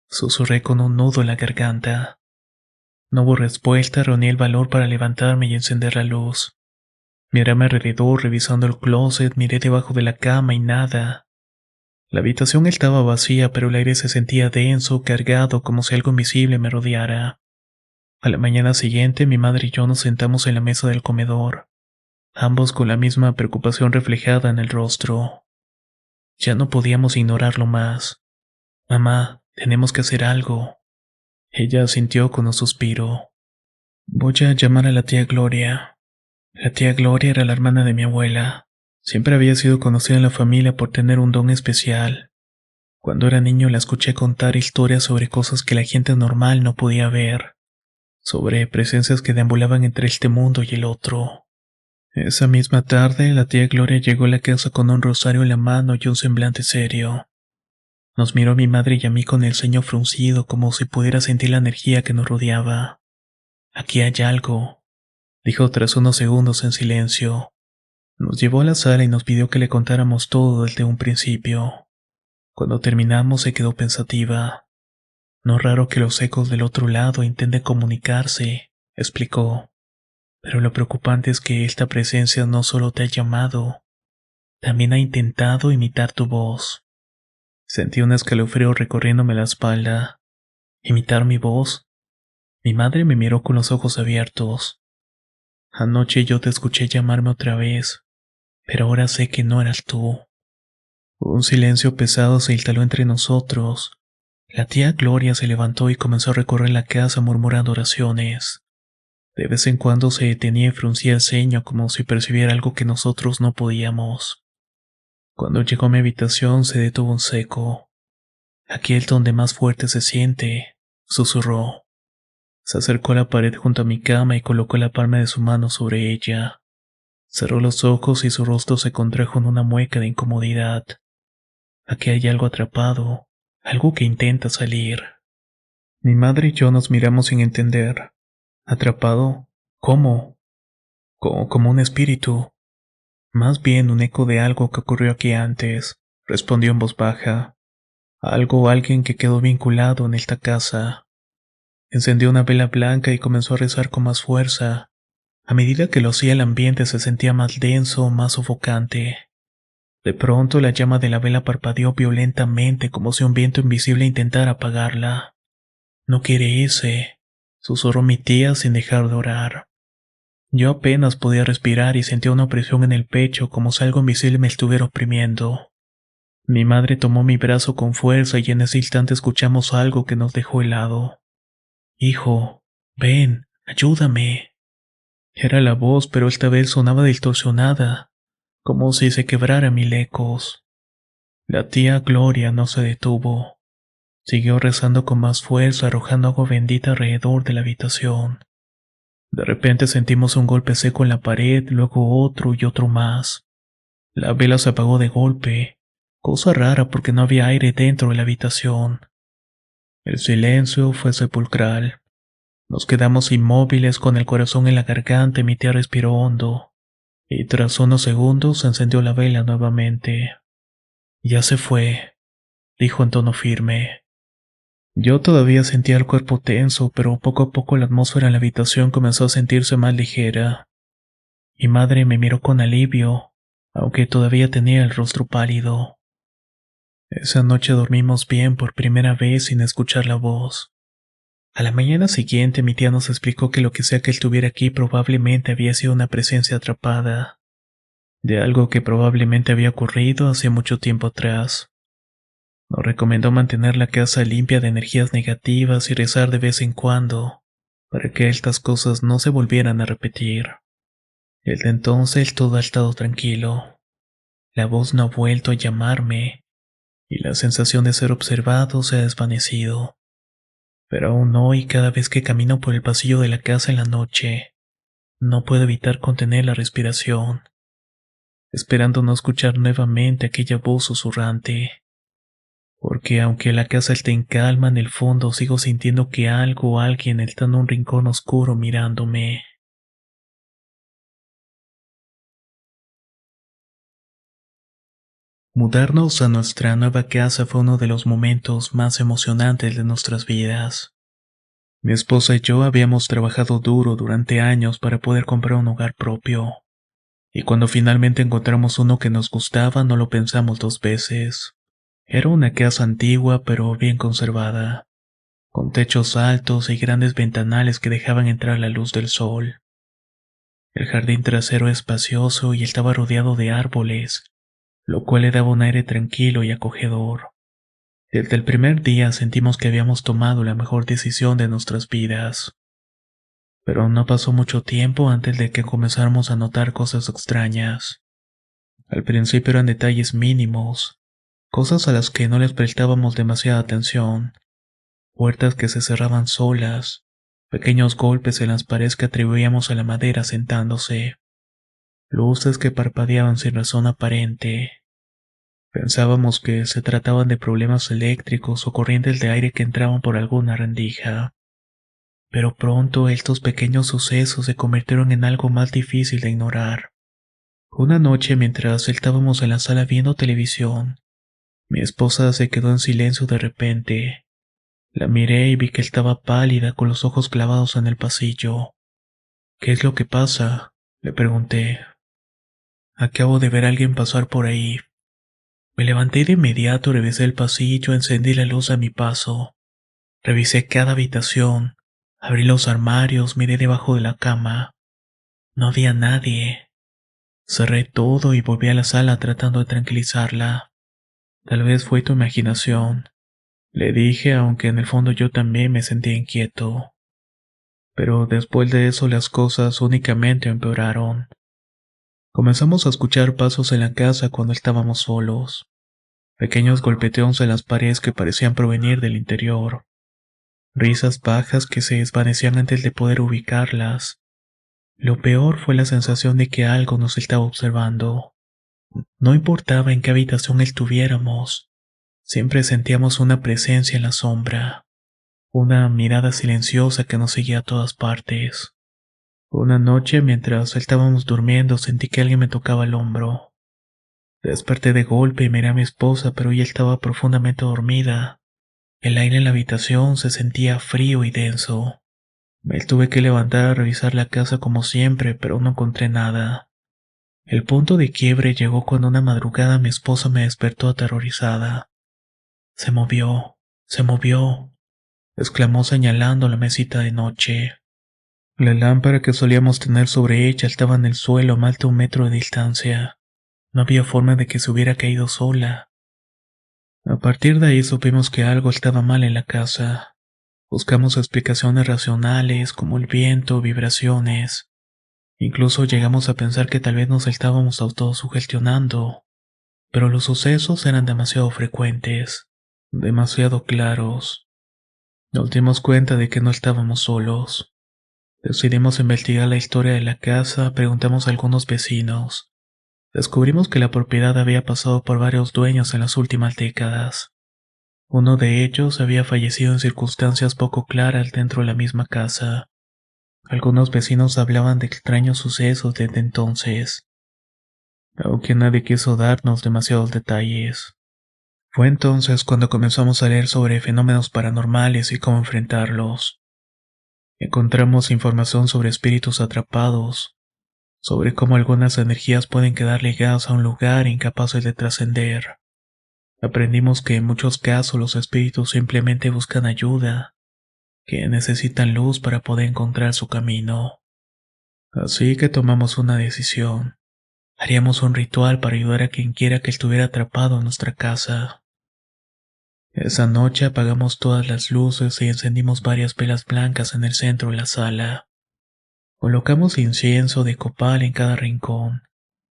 susurré con un nudo en la garganta. No hubo respuesta, reuní el valor para levantarme y encender la luz. Miré a mi alrededor, revisando el closet, miré debajo de la cama y nada. La habitación estaba vacía, pero el aire se sentía denso, cargado, como si algo invisible me rodeara. A la mañana siguiente, mi madre y yo nos sentamos en la mesa del comedor, ambos con la misma preocupación reflejada en el rostro. Ya no podíamos ignorarlo más. Mamá, tenemos que hacer algo. Ella asintió con un suspiro. Voy a llamar a la tía Gloria. La tía Gloria era la hermana de mi abuela. Siempre había sido conocida en la familia por tener un don especial. Cuando era niño la escuché contar historias sobre cosas que la gente normal no podía ver, sobre presencias que deambulaban entre este mundo y el otro. Esa misma tarde, la tía Gloria llegó a la casa con un rosario en la mano y un semblante serio. Nos miró a mi madre y a mí con el ceño fruncido, como si pudiera sentir la energía que nos rodeaba. Aquí hay algo, dijo tras unos segundos en silencio. Nos llevó a la sala y nos pidió que le contáramos todo desde un principio. Cuando terminamos se quedó pensativa. No es raro que los ecos del otro lado intenten comunicarse, explicó. Pero lo preocupante es que esta presencia no solo te ha llamado, también ha intentado imitar tu voz. Sentí un escalofrío recorriéndome la espalda. ¿Imitar mi voz? Mi madre me miró con los ojos abiertos. Anoche yo te escuché llamarme otra vez, pero ahora sé que no eras tú. Un silencio pesado se instaló entre nosotros. La tía Gloria se levantó y comenzó a recorrer la casa murmurando oraciones. De vez en cuando se detenía y fruncía el ceño como si percibiera algo que nosotros no podíamos. Cuando llegó a mi habitación se detuvo en seco. Aquí es donde más fuerte se siente, susurró. Se acercó a la pared junto a mi cama y colocó la palma de su mano sobre ella. Cerró los ojos y su rostro se contrajo en una mueca de incomodidad. Aquí hay algo atrapado, algo que intenta salir. Mi madre y yo nos miramos sin entender. ¿Atrapado? ¿Cómo? Como un espíritu. Más bien un eco de algo que ocurrió aquí antes, respondió en voz baja. Algo o alguien que quedó vinculado en esta casa. Encendió una vela blanca y comenzó a rezar con más fuerza. A medida que lo hacía el ambiente se sentía más denso, más sofocante. De pronto la llama de la vela parpadeó violentamente como si un viento invisible intentara apagarla. No quiere irse, susurró mi tía sin dejar de orar. Yo apenas podía respirar y sentía una opresión en el pecho como si algo invisible me estuviera oprimiendo. Mi madre tomó mi brazo con fuerza y en ese instante escuchamos algo que nos dejó helado. Hijo, ven, ayúdame. Era la voz, pero esta vez sonaba distorsionada, como si se quebrara mil ecos. La tía Gloria no se detuvo. Siguió rezando con más fuerza, arrojando agua bendita alrededor de la habitación. De repente sentimos un golpe seco en la pared, luego otro y otro más. La vela se apagó de golpe, cosa rara porque no había aire dentro de la habitación. El silencio fue sepulcral. Nos quedamos inmóviles con el corazón en la garganta y mi tía respiró hondo. Y tras unos segundos se encendió la vela nuevamente. Ya se fue, dijo en tono firme. Yo todavía sentía el cuerpo tenso, pero poco a poco la atmósfera en la habitación comenzó a sentirse más ligera. Mi madre me miró con alivio, aunque todavía tenía el rostro pálido. Esa noche dormimos bien por primera vez sin escuchar la voz. A la mañana siguiente mi tía nos explicó que lo que sea que estuviera aquí probablemente había sido una presencia atrapada, de algo que probablemente había ocurrido hace mucho tiempo atrás. Nos recomendó mantener la casa limpia de energías negativas y rezar de vez en cuando, para que estas cosas no se volvieran a repetir. Desde entonces todo ha estado tranquilo. La voz no ha vuelto a llamarme, y la sensación de ser observado se ha desvanecido. Pero aún hoy, cada vez que camino por el pasillo de la casa en la noche, no puedo evitar contener la respiración, esperando no escuchar nuevamente aquella voz susurrante. Porque aunque la casa esté en calma, en el fondo sigo sintiendo que algo o alguien está en un rincón oscuro mirándome. Mudarnos a nuestra nueva casa fue uno de los momentos más emocionantes de nuestras vidas. Mi esposa y yo habíamos trabajado duro durante años para poder comprar un hogar propio, y cuando finalmente encontramos uno que nos gustaba no lo pensamos dos veces. Era una casa antigua pero bien conservada, con techos altos y grandes ventanales que dejaban entrar la luz del sol. El jardín trasero era espacioso y estaba rodeado de árboles, lo cual le daba un aire tranquilo y acogedor. Desde el primer día sentimos que habíamos tomado la mejor decisión de nuestras vidas. Pero no pasó mucho tiempo antes de que comenzáramos a notar cosas extrañas. Al principio eran detalles mínimos, cosas a las que no les prestábamos demasiada atención, puertas que se cerraban solas, pequeños golpes en las paredes que atribuíamos a la madera sentándose, luces que parpadeaban sin razón aparente. Pensábamos que se trataban de problemas eléctricos o corrientes de aire que entraban por alguna rendija. Pero pronto estos pequeños sucesos se convirtieron en algo más difícil de ignorar. Una noche, mientras estábamos en la sala viendo televisión, mi esposa se quedó en silencio de repente. La miré y vi que estaba pálida con los ojos clavados en el pasillo. ¿Qué es lo que pasa?, le pregunté. Acabo de ver a alguien pasar por ahí. Me levanté y de inmediato, revisé el pasillo, encendí la luz a mi paso. Revisé cada habitación, abrí los armarios, miré debajo de la cama. No había nadie. Cerré todo y volví a la sala tratando de tranquilizarla. Tal vez fue tu imaginación, le dije, aunque en el fondo yo también me sentía inquieto. Pero después de eso las cosas únicamente empeoraron. Comenzamos a escuchar pasos en la casa cuando estábamos solos. Pequeños golpeteos en las paredes que parecían provenir del interior. Risas bajas que se desvanecían antes de poder ubicarlas. Lo peor fue la sensación de que algo nos estaba observando. No importaba en qué habitación estuviéramos, siempre sentíamos una presencia en la sombra, una mirada silenciosa que nos seguía a todas partes. Una noche, mientras estábamos durmiendo, sentí que alguien me tocaba el hombro. Desperté de golpe y miré a mi esposa, pero ella estaba profundamente dormida. El aire en la habitación se sentía frío y denso. Me tuve que levantar a revisar la casa como siempre, pero no encontré nada. El punto de quiebre llegó cuando una madrugada mi esposa me despertó aterrorizada. Se movió, exclamó señalando la mesita de noche. La lámpara que solíamos tener sobre ella estaba en el suelo a más de 1 metro de distancia. No había forma de que se hubiera caído sola. A partir de ahí supimos que algo estaba mal en la casa. Buscamos explicaciones racionales como el viento, vibraciones. Incluso llegamos a pensar que tal vez nos estábamos autosugestionando, pero los sucesos eran demasiado frecuentes, demasiado claros. Nos dimos cuenta de que no estábamos solos. Decidimos investigar la historia de la casa, preguntamos a algunos vecinos. Descubrimos que la propiedad había pasado por varios dueños en las últimas décadas. Uno de ellos había fallecido en circunstancias poco claras dentro de la misma casa. Algunos vecinos hablaban de extraños sucesos desde entonces, aunque nadie quiso darnos demasiados detalles. Fue entonces cuando comenzamos a leer sobre fenómenos paranormales y cómo enfrentarlos. Encontramos información sobre espíritus atrapados, sobre cómo algunas energías pueden quedar ligadas a un lugar incapaces de trascender. Aprendimos que en muchos casos los espíritus simplemente buscan ayuda, que necesitan luz para poder encontrar su camino. Así que tomamos una decisión. Haríamos un ritual para ayudar a quien quiera que estuviera atrapado en nuestra casa. Esa noche apagamos todas las luces y encendimos varias velas blancas en el centro de la sala. Colocamos incienso de copal en cada rincón,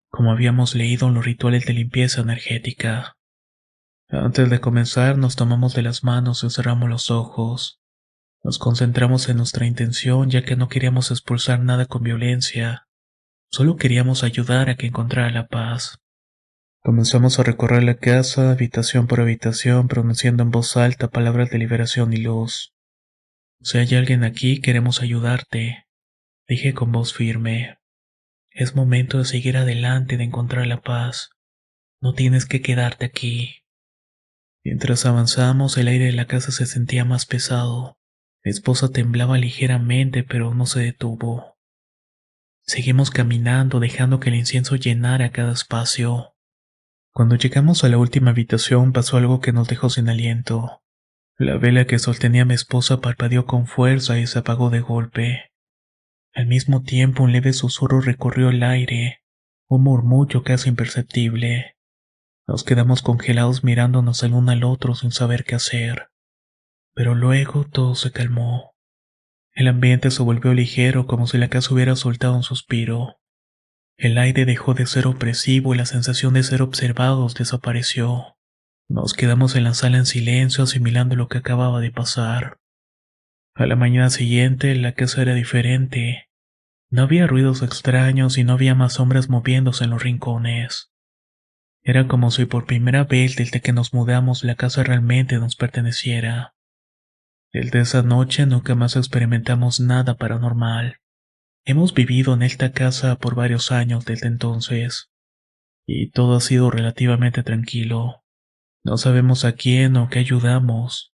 como habíamos leído en los rituales de limpieza energética. Antes de comenzar nos tomamos de las manos y cerramos los ojos. Nos concentramos en nuestra intención ya que no queríamos expulsar nada con violencia, solo queríamos ayudar a que encontrara la paz. Comenzamos a recorrer la casa, habitación por habitación, pronunciando en voz alta palabras de liberación y luz. Si hay alguien aquí, queremos ayudarte, dije con voz firme. Es momento de seguir adelante, de encontrar la paz. No tienes que quedarte aquí. Mientras avanzamos, el aire de la casa se sentía más pesado. Mi esposa temblaba ligeramente, pero no se detuvo. Seguimos caminando, dejando que el incienso llenara cada espacio. Cuando llegamos a la última habitación pasó algo que nos dejó sin aliento. La vela que sostenía mi esposa parpadeó con fuerza y se apagó de golpe. Al mismo tiempo un leve susurro recorrió el aire, un murmullo casi imperceptible. Nos quedamos congelados mirándonos el uno al otro sin saber qué hacer. Pero luego todo se calmó. El ambiente se volvió ligero como si la casa hubiera soltado un suspiro. El aire dejó de ser opresivo y la sensación de ser observados desapareció. Nos quedamos en la sala en silencio asimilando lo que acababa de pasar. A la mañana siguiente la casa era diferente. No había ruidos extraños y no había más sombras moviéndose en los rincones. Era como si por primera vez desde que nos mudamos la casa realmente nos perteneciera. Desde esa noche nunca más experimentamos nada paranormal. Hemos vivido en esta casa por varios años desde entonces. y todo ha sido relativamente tranquilo. No sabemos a quién o qué ayudamos,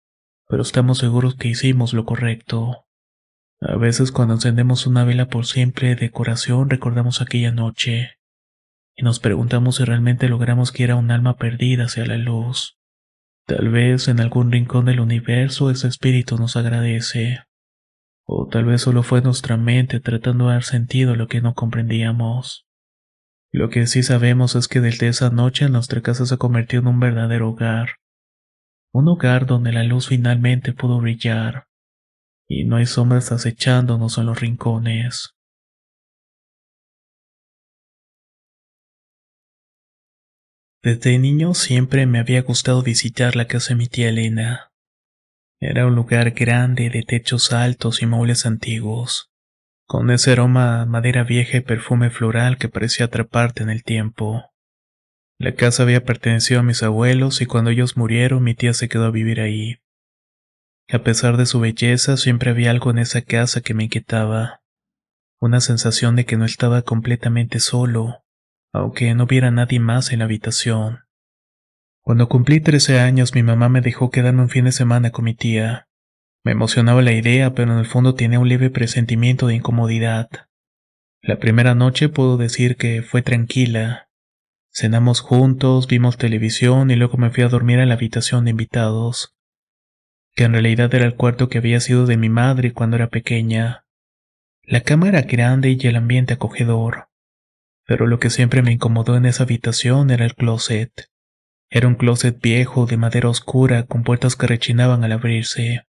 pero estamos seguros que hicimos lo correcto. A veces cuando encendemos una vela por simple decoración recordamos aquella noche y nos preguntamos si realmente logramos guiar a un alma perdida hacia la luz. Tal vez en algún rincón del universo ese espíritu nos agradece, o tal vez solo fue nuestra mente tratando de dar sentido a lo que no comprendíamos. Lo que sí sabemos es que desde esa noche nuestra casa se convirtió en un verdadero hogar, un hogar donde la luz finalmente pudo brillar, y no hay sombras acechándonos en los rincones. Desde niño siempre me había gustado visitar la casa de mi tía Elena. Era un lugar grande de techos altos y muebles antiguos, con ese aroma a madera vieja y perfume floral que parecía atraparte en el tiempo. La casa había pertenecido a mis abuelos y cuando ellos murieron mi tía se quedó a vivir ahí. A pesar de su belleza, siempre había algo en esa casa que me inquietaba, una sensación de que no estaba completamente solo, aunque no hubiera nadie más en la habitación. Cuando cumplí 13 años, mi mamá me dejó quedarme un fin de semana con mi tía. Me emocionaba la idea, pero en el fondo tenía un leve presentimiento de incomodidad. La primera noche puedo decir que fue tranquila. Cenamos juntos, vimos televisión y luego me fui a dormir a la habitación de invitados, que en realidad era el cuarto que había sido de mi madre cuando era pequeña. La cama era grande y el ambiente acogedor, pero lo que siempre me incomodó en esa habitación era el closet. Era un closet viejo de madera oscura con puertas que rechinaban al abrirse.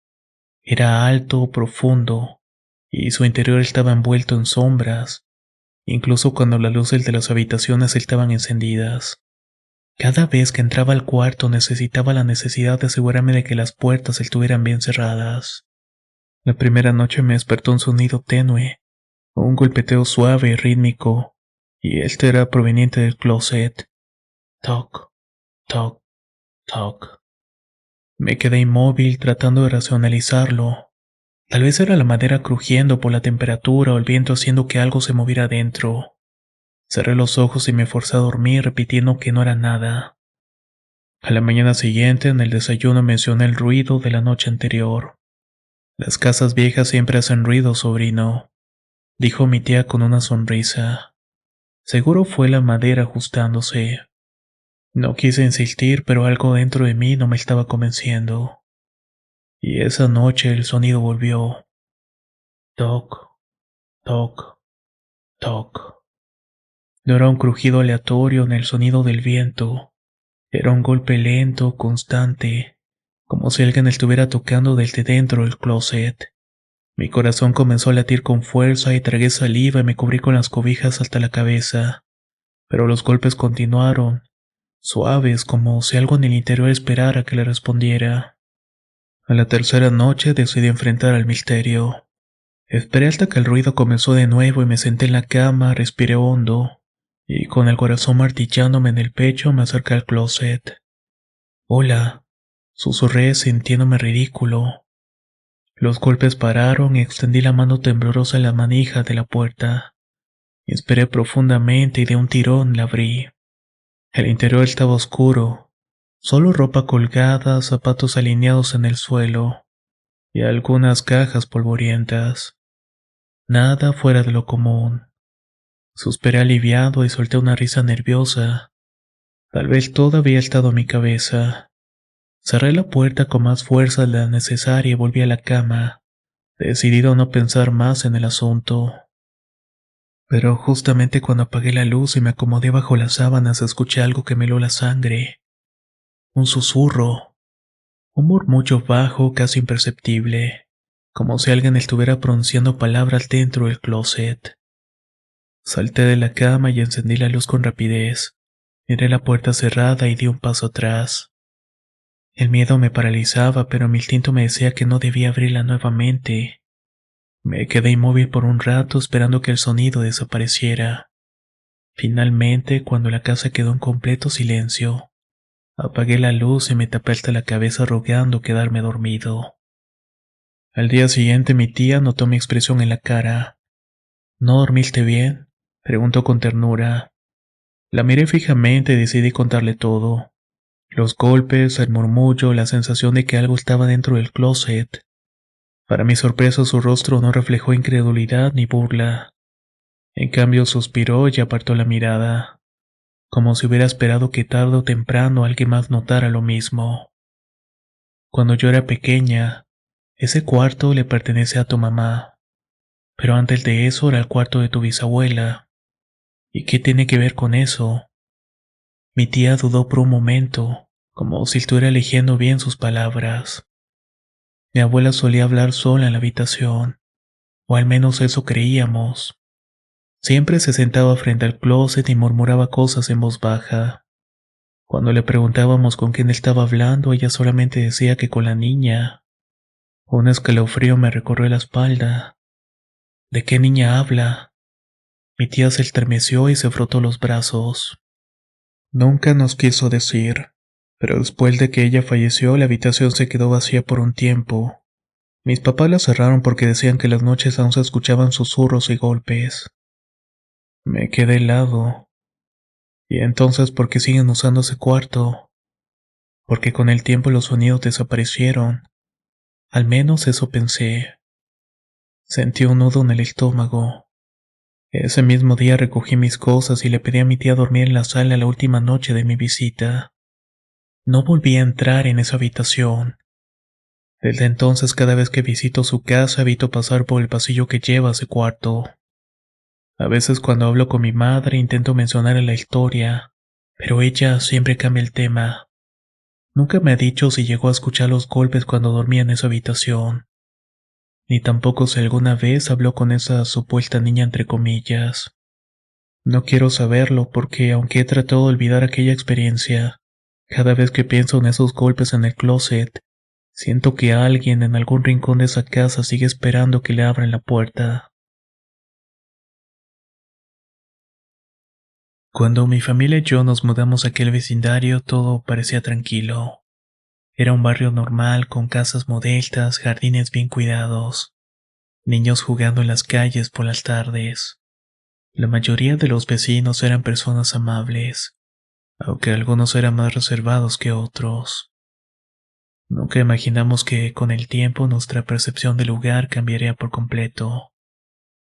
Era alto, profundo, y su interior estaba envuelto en sombras, incluso cuando las luces de las habitaciones estaban encendidas. Cada vez que entraba al cuarto necesitaba la necesidad de asegurarme de que las puertas estuvieran bien cerradas. La primera noche me despertó un sonido tenue, un golpeteo suave y rítmico, y este era proveniente del closet. Toc, toc, toc. Me quedé inmóvil tratando de racionalizarlo. Tal vez era la madera crujiendo por la temperatura o el viento haciendo que algo se moviera dentro. Cerré los ojos y me forcé a dormir repitiendo que no era nada. A la mañana siguiente, en el desayuno mencioné el ruido de la noche anterior. Las casas viejas siempre hacen ruido, sobrino, dijo mi tía con una sonrisa. Seguro fue la madera ajustándose. No quise insistir, pero algo dentro de mí no me estaba convenciendo. Y esa noche el sonido volvió. Toc, toc, toc. No era un crujido aleatorio ni el sonido del viento. Era un golpe lento, constante, como si alguien estuviera tocando desde dentro del closet. Mi corazón comenzó a latir con fuerza y tragué saliva y me cubrí con las cobijas hasta la cabeza. Pero los golpes continuaron, suaves como si algo en el interior esperara que le respondiera. A la tercera noche decidí enfrentar al misterio. Esperé hasta que el ruido comenzó de nuevo y me senté en la cama, respiré hondo, y con el corazón martillándome en el pecho me acerqué al closet. Hola, susurré sintiéndome ridículo. Los golpes pararon y extendí la mano temblorosa en la manija de la puerta. Inspiré profundamente y de un tirón la abrí. El interior estaba oscuro, solo ropa colgada, zapatos alineados en el suelo y algunas cajas polvorientas. Nada fuera de lo común. Suspiré aliviado y solté una risa nerviosa. Tal vez todo había estado en mi cabeza. Cerré la puerta con más fuerza de la necesaria y volví a la cama, decidido a no pensar más en el asunto. Pero justamente cuando apagué la luz y me acomodé bajo las sábanas escuché algo que me heló la sangre. Un susurro, un murmullo bajo casi imperceptible, como si alguien estuviera pronunciando palabras dentro del closet. Salté de la cama y encendí la luz con rapidez. Miré la puerta cerrada y di un paso atrás. El miedo me paralizaba, pero mi instinto me decía que no debía abrirla nuevamente. Me quedé inmóvil por un rato esperando que el sonido desapareciera. Finalmente, cuando la casa quedó en completo silencio, apagué la luz y me tapé hasta la cabeza rogando quedarme dormido. Al día siguiente mi tía notó mi expresión en la cara. ¿No dormiste bien?, preguntó con ternura. La miré fijamente y decidí contarle todo. Los golpes, el murmullo, la sensación de que algo estaba dentro del closet. Para mi sorpresa, su rostro no reflejó incredulidad ni burla. En cambio, suspiró y apartó la mirada, como si hubiera esperado que tarde o temprano alguien más notara lo mismo. Cuando yo era pequeña, ese cuarto le pertenece a tu mamá, pero antes de eso era el cuarto de tu bisabuela. ¿Y qué tiene que ver con eso? Mi tía dudó por un momento, como si estuviera eligiendo bien sus palabras. Mi abuela solía hablar sola en la habitación, o al menos eso creíamos. Siempre se sentaba frente al closet y murmuraba cosas en voz baja. Cuando le preguntábamos con quién estaba hablando, ella solamente decía que con la niña. Un escalofrío me recorrió la espalda. ¿De qué niña habla? Mi tía se estremeció y se frotó los brazos. Nunca nos quiso decir, pero después de que ella falleció, la habitación se quedó vacía por un tiempo. Mis papás la cerraron porque decían que las noches aún se escuchaban susurros y golpes. Me quedé helado. ¿Y entonces por qué siguen usando ese cuarto? Porque con el tiempo los sonidos desaparecieron. Al menos eso pensé. Sentí un nudo en el estómago. Ese mismo día recogí mis cosas y le pedí a mi tía dormir en la sala la última noche de mi visita. No volví a entrar en esa habitación. Desde entonces, cada vez que visito su casa, evito pasar por el pasillo que lleva a ese cuarto. A veces cuando hablo con mi madre intento mencionar la historia, pero ella siempre cambia el tema. Nunca me ha dicho si llegó a escuchar los golpes cuando dormía en esa habitación, ni tampoco si alguna vez habló con esa supuesta niña entre comillas. No quiero saberlo porque, aunque he tratado de olvidar aquella experiencia, cada vez que pienso en esos golpes en el closet, siento que alguien en algún rincón de esa casa sigue esperando que le abran la puerta. Cuando mi familia y yo nos mudamos a aquel vecindario, todo parecía tranquilo. Era un barrio normal con casas modestas, jardines bien cuidados, niños jugando en las calles por las tardes. La mayoría de los vecinos eran personas amables, aunque algunos eran más reservados que otros. Nunca imaginamos que con el tiempo nuestra percepción del lugar cambiaría por completo.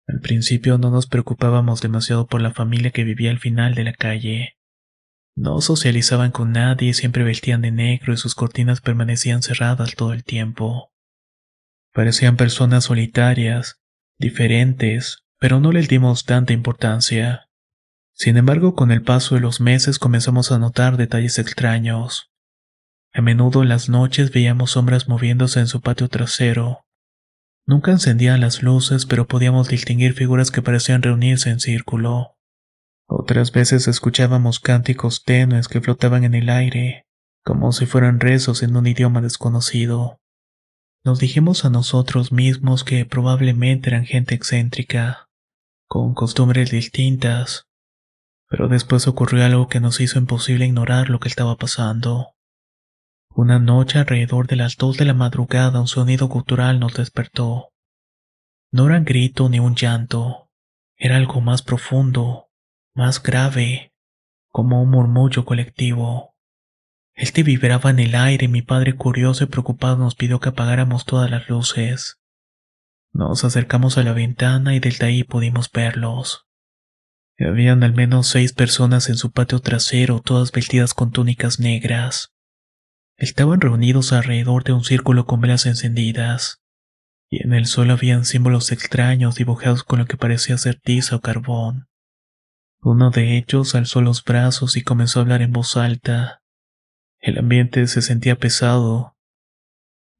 Al principio no nos preocupábamos demasiado por la familia que vivía al final de la calle. No socializaban con nadie y siempre vestían de negro y sus cortinas permanecían cerradas todo el tiempo. Parecían personas solitarias, diferentes, pero no les dimos tanta importancia. Sin embargo, con el paso de los meses comenzamos a notar detalles extraños. A menudo en las noches veíamos sombras moviéndose en su patio trasero. Nunca encendían las luces, pero podíamos distinguir figuras que parecían reunirse en círculo. Otras veces escuchábamos cánticos tenues que flotaban en el aire, como si fueran rezos en un idioma desconocido. Nos dijimos a nosotros mismos que probablemente eran gente excéntrica, con costumbres distintas, pero después ocurrió algo que nos hizo imposible ignorar lo que estaba pasando. Una noche alrededor de las 2 de la madrugada un sonido gutural nos despertó. No era un grito ni un llanto, era algo más profundo, más grave, como un murmullo colectivo. Este vibraba en el aire y mi padre, curioso y preocupado, nos pidió que apagáramos todas las luces. Nos acercamos a la ventana y desde ahí pudimos verlos. Habían al menos 6 personas en su patio trasero, todas vestidas con túnicas negras. Estaban reunidos alrededor de un círculo con velas encendidas, y en el suelo habían símbolos extraños dibujados con lo que parecía ser tiza o carbón. Uno de ellos alzó los brazos y comenzó a hablar en voz alta. El ambiente se sentía pesado.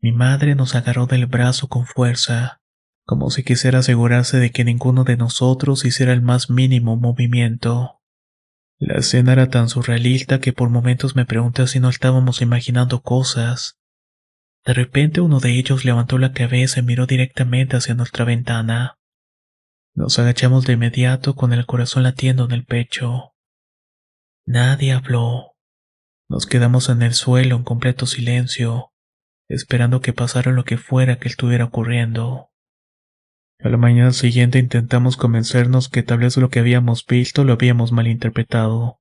Mi madre nos agarró del brazo con fuerza, como si quisiera asegurarse de que ninguno de nosotros hiciera el más mínimo movimiento. La escena era tan surrealista que por momentos me pregunté si no estábamos imaginando cosas. De repente uno de ellos levantó la cabeza y miró directamente hacia nuestra ventana. Nos agachamos de inmediato con el corazón latiendo en el pecho. Nadie habló. Nos quedamos en el suelo en completo silencio, esperando que pasara lo que fuera que estuviera ocurriendo. A la mañana siguiente intentamos convencernos que tal vez lo que habíamos visto lo habíamos malinterpretado,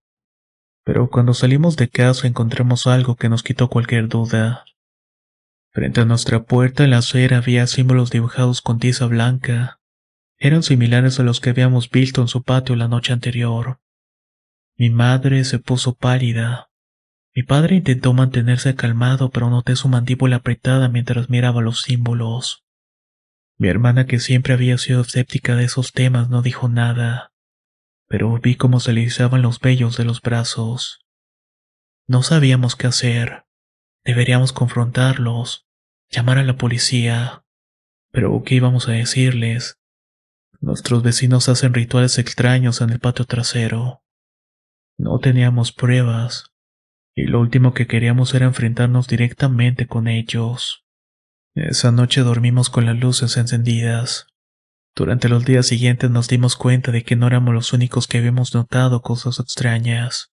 pero cuando salimos de casa encontramos algo que nos quitó cualquier duda. Frente a nuestra puerta en la acera había símbolos dibujados con tiza blanca. Eran similares a los que habíamos visto en su patio la noche anterior. Mi madre se puso pálida. Mi padre intentó mantenerse calmado, pero noté su mandíbula apretada mientras miraba los símbolos. Mi hermana, que siempre había sido escéptica de esos temas, no dijo nada, pero vi cómo se le erizaban los vellos de los brazos. No sabíamos qué hacer. Deberíamos confrontarlos, llamar a la policía. Pero ¿qué íbamos a decirles? Nuestros vecinos hacen rituales extraños en el patio trasero. No teníamos pruebas, y lo último que queríamos era enfrentarnos directamente con ellos. Esa noche dormimos con las luces encendidas. Durante los días siguientes nos dimos cuenta de que no éramos los únicos que habíamos notado cosas extrañas.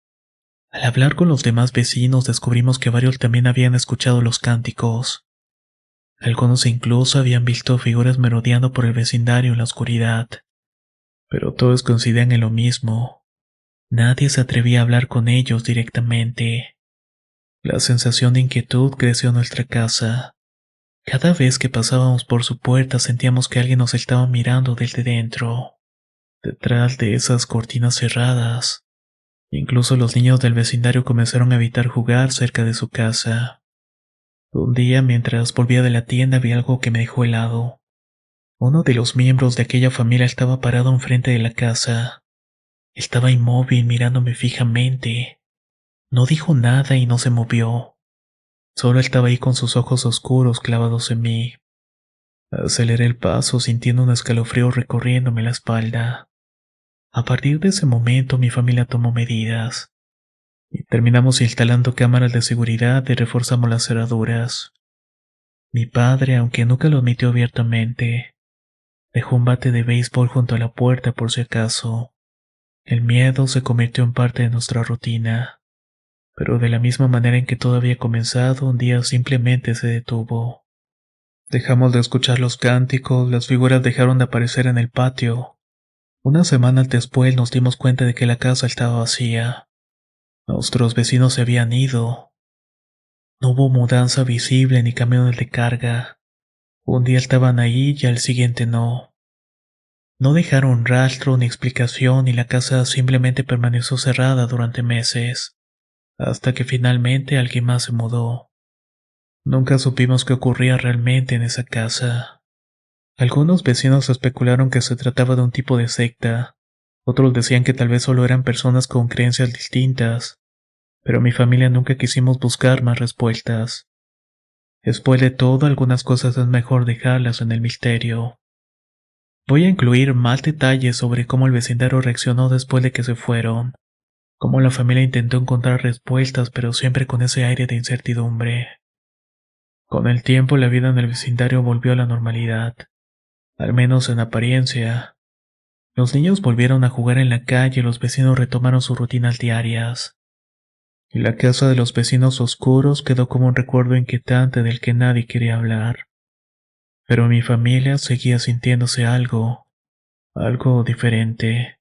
Al hablar con los demás vecinos descubrimos que varios también habían escuchado los cánticos. Algunos incluso habían visto figuras merodeando por el vecindario en la oscuridad. Pero todos coincidían en lo mismo. Nadie se atrevía a hablar con ellos directamente. La sensación de inquietud creció en nuestra casa. Cada vez que pasábamos por su puerta sentíamos que alguien nos estaba mirando desde dentro, detrás de esas cortinas cerradas. Incluso los niños del vecindario comenzaron a evitar jugar cerca de su casa. Un día, mientras volvía de la tienda, vi algo que me dejó helado. Uno de los miembros de aquella familia estaba parado enfrente de la casa. Estaba inmóvil mirándome fijamente. No dijo nada y no se movió. Solo estaba ahí con sus ojos oscuros clavados en mí. Aceleré el paso sintiendo un escalofrío recorriéndome la espalda. A partir de ese momento mi familia tomó medidas y terminamos instalando cámaras de seguridad y reforzamos las cerraduras. Mi padre, aunque nunca lo admitió abiertamente, dejó un bate de béisbol junto a la puerta por si acaso. El miedo se convirtió en parte de nuestra rutina, pero de la misma manera en que todo había comenzado, un día simplemente se detuvo. Dejamos de escuchar los cánticos, las figuras dejaron de aparecer en el patio. Unas semanas después nos dimos cuenta de que la casa estaba vacía. Nuestros vecinos se habían ido. No hubo mudanza visible ni camiones de carga. Un día estaban ahí y al siguiente no. No dejaron rastro ni explicación y la casa simplemente permaneció cerrada durante meses, hasta que finalmente alguien más se mudó. Nunca supimos qué ocurría realmente en esa casa. Algunos vecinos especularon que se trataba de un tipo de secta, otros decían que tal vez solo eran personas con creencias distintas, pero mi familia nunca quisimos buscar más respuestas. Después de todo, algunas cosas es mejor dejarlas en el misterio. Voy a incluir más detalles sobre cómo el vecindario reaccionó después de que se fueron, cómo la familia intentó encontrar respuestas pero siempre con ese aire de incertidumbre. Con el tiempo la vida en el vecindario volvió a la normalidad, al menos en apariencia. Los niños volvieron a jugar en la calle y los vecinos retomaron sus rutinas diarias. Y la casa de los vecinos oscuros quedó como un recuerdo inquietante del que nadie quería hablar. Pero mi familia seguía sintiéndose algo diferente.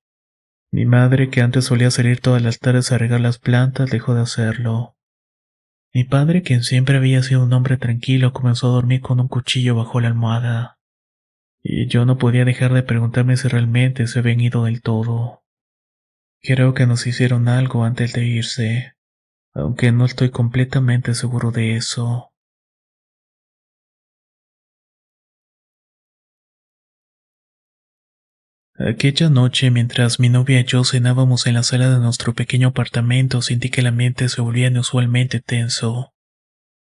Mi madre, que antes solía salir todas las tardes a regar las plantas, dejó de hacerlo. Mi padre, quien siempre había sido un hombre tranquilo, comenzó a dormir con un cuchillo bajo la almohada. Y yo no podía dejar de preguntarme si realmente se habían ido del todo. Creo que nos hicieron algo antes de irse, aunque no estoy completamente seguro de eso. Aquella noche, mientras mi novia y yo cenábamos en la sala de nuestro pequeño apartamento, sentí que el ambiente se volvía inusualmente tenso.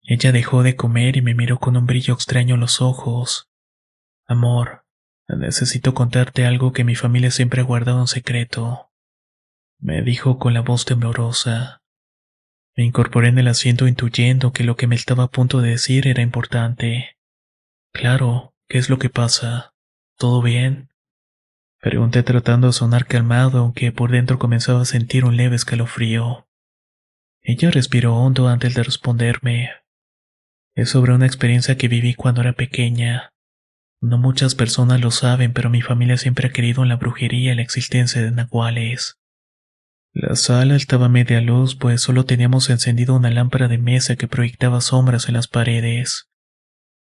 Ella dejó de comer y me miró con un brillo extraño en los ojos. Amor, necesito contarte algo que mi familia siempre ha guardado en secreto, me dijo con la voz temblorosa. Me incorporé en el asiento intuyendo que lo que me estaba a punto de decir era importante. Claro, ¿qué es lo que pasa? ¿Todo bien? Pregunté tratando de sonar calmado, aunque por dentro comenzaba a sentir un leve escalofrío. Ella respiró hondo antes de responderme. Es sobre una experiencia que viví cuando era pequeña. No muchas personas lo saben, pero mi familia siempre ha creído en la brujería y la existencia de nahuales. La sala estaba a media luz, pues solo teníamos encendido una lámpara de mesa que proyectaba sombras en las paredes.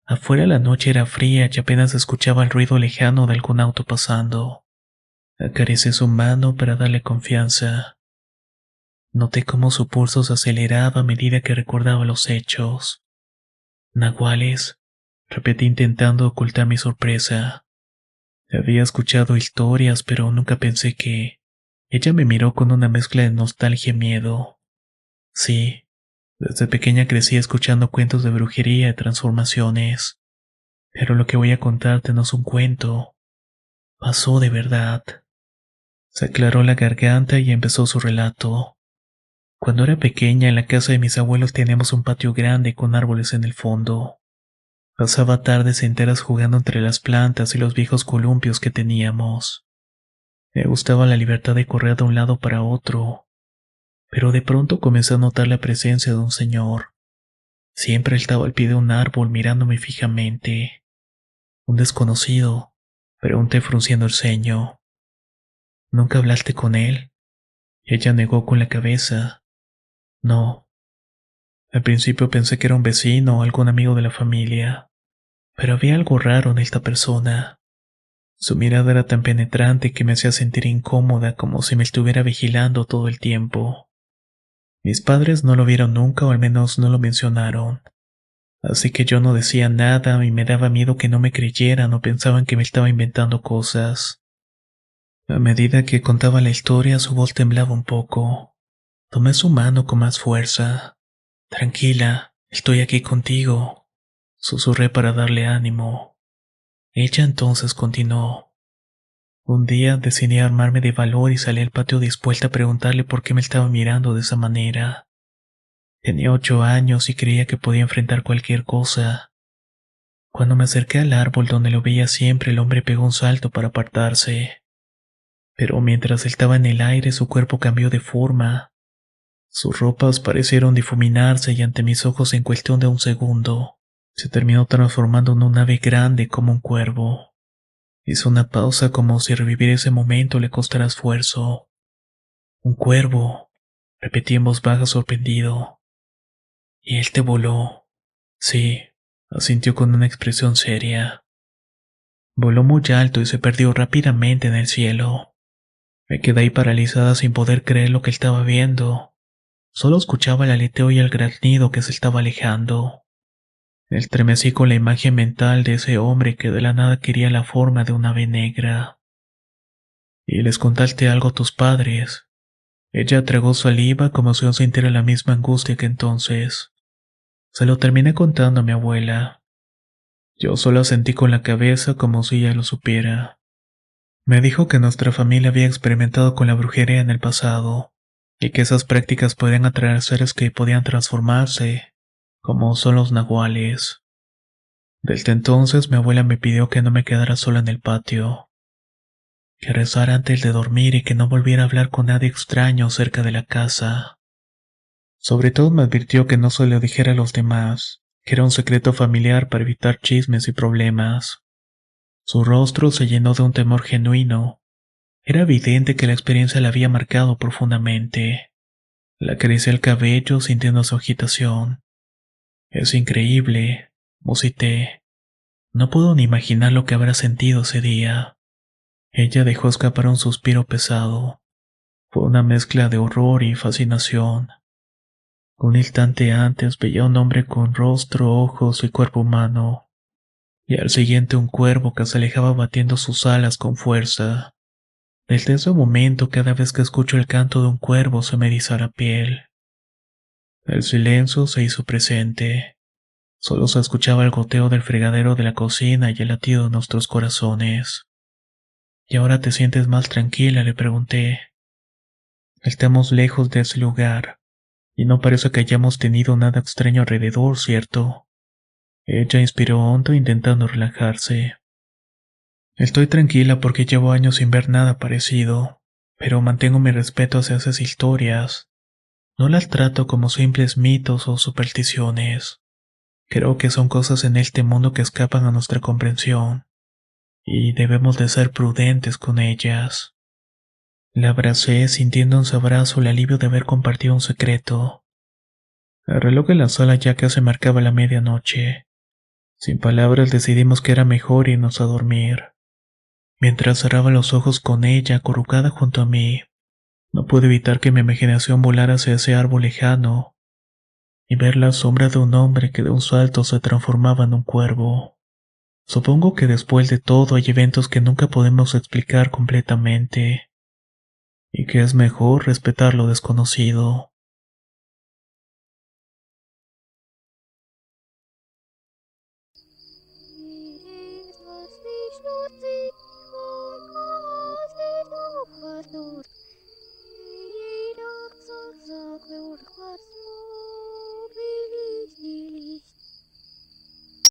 Afuera la noche era fría y apenas escuchaba el ruido lejano de algún auto pasando. Acaricié su mano para darle confianza. Noté cómo su pulso se aceleraba a medida que recordaba los hechos. Nahuales, repetí intentando ocultar mi sorpresa. Había escuchado historias, pero nunca pensé que... Ella me miró con una mezcla de nostalgia y miedo. Sí, desde pequeña crecí escuchando cuentos de brujería y transformaciones. Pero lo que voy a contarte no es un cuento. Pasó de verdad. Se aclaró la garganta y empezó su relato. Cuando era pequeña, en la casa de mis abuelos teníamos un patio grande con árboles en el fondo. Pasaba tardes enteras jugando entre las plantas y los viejos columpios que teníamos. Me gustaba la libertad de correr de un lado para otro, pero de pronto comencé a notar la presencia de un señor. Siempre estaba al pie de un árbol mirándome fijamente. Un desconocido, pregunté frunciendo el ceño. ¿Nunca hablaste con él? Ella negó con la cabeza. No. Al principio pensé que era un vecino o algún amigo de la familia, pero había algo raro en esta persona. Su mirada era tan penetrante que me hacía sentir incómoda, como si me estuviera vigilando todo el tiempo. Mis padres no lo vieron nunca, o al menos no lo mencionaron. Así que yo no decía nada y me daba miedo que no me creyeran o pensaban que me estaba inventando cosas. A medida que contaba la historia, su voz temblaba un poco. Tomé su mano con más fuerza. Tranquila, estoy aquí contigo, susurré para darle ánimo. Ella entonces continuó. Un día decidí armarme de valor y salí al patio dispuesta a preguntarle por qué me estaba mirando de esa manera. Tenía 8 años y creía que podía enfrentar cualquier cosa. Cuando me acerqué al árbol donde lo veía siempre, el hombre pegó un salto para apartarse. Pero mientras estaba en el aire, su cuerpo cambió de forma. Sus ropas parecieron difuminarse y ante mis ojos en cuestión de un segundo, se terminó transformando en un ave grande como un cuervo. Hizo una pausa como si revivir ese momento le costara esfuerzo. Un cuervo, repetí en voz baja sorprendido. Y él te voló. Sí, asintió con una expresión seria. Voló muy alto y se perdió rápidamente en el cielo. Me quedé ahí paralizada sin poder creer lo que estaba viendo. Solo escuchaba el aleteo y el graznido que se estaba alejando. Me estremecí con la imagen mental de ese hombre que de la nada quería la forma de un ave negra. ¿Y les contaste algo a tus padres? Ella tragó saliva como si no sintiera la misma angustia que entonces. Se lo terminé contando a mi abuela. Yo solo sentí con la cabeza como si ella lo supiera. Me dijo que nuestra familia había experimentado con la brujería en el pasado, y que esas prácticas podían atraer seres que podían transformarse, como son los nahuales. Desde entonces mi abuela me pidió que no me quedara sola en el patio, que rezara antes de dormir y que no volviera a hablar con nadie extraño cerca de la casa. Sobre todo me advirtió que no se lo dijera a los demás, que era un secreto familiar para evitar chismes y problemas. Su rostro se llenó de un temor genuino. Era evidente que la experiencia la había marcado profundamente. Le acaricié el cabello sintiendo su agitación. Es increíble, musité. No puedo ni imaginar lo que habrá sentido ese día. Ella dejó escapar un suspiro pesado. Fue una mezcla de horror y fascinación. Un instante antes veía un hombre con rostro, ojos y cuerpo humano, y al siguiente un cuervo que se alejaba batiendo sus alas con fuerza. Desde ese momento, cada vez que escucho el canto de un cuervo se me eriza la piel. El silencio se hizo presente. Solo se escuchaba el goteo del fregadero de la cocina y el latido de nuestros corazones. ¿Y ahora te sientes más tranquila?, le pregunté. Estamos lejos de ese lugar, y no parece que hayamos tenido nada extraño alrededor, ¿cierto? Ella inspiró hondo intentando relajarse. Estoy tranquila porque llevo años sin ver nada parecido, pero mantengo mi respeto hacia esas historias. No las trato como simples mitos o supersticiones. Creo que son cosas en este mundo que escapan a nuestra comprensión. y debemos de ser prudentes con ellas. La abracé sintiendo en su abrazo el alivio de haber compartido un secreto. El reloj en la sala ya casi marcaba la medianoche. Sin palabras decidimos que era mejor irnos a dormir. Mientras cerraba los ojos con ella acurrucada junto a mí, no pude evitar que mi imaginación volara hacia ese árbol lejano y ver la sombra de un hombre que de un salto se transformaba en un cuervo. Supongo que después de todo hay eventos que nunca podemos explicar completamente, y que es mejor respetar lo desconocido.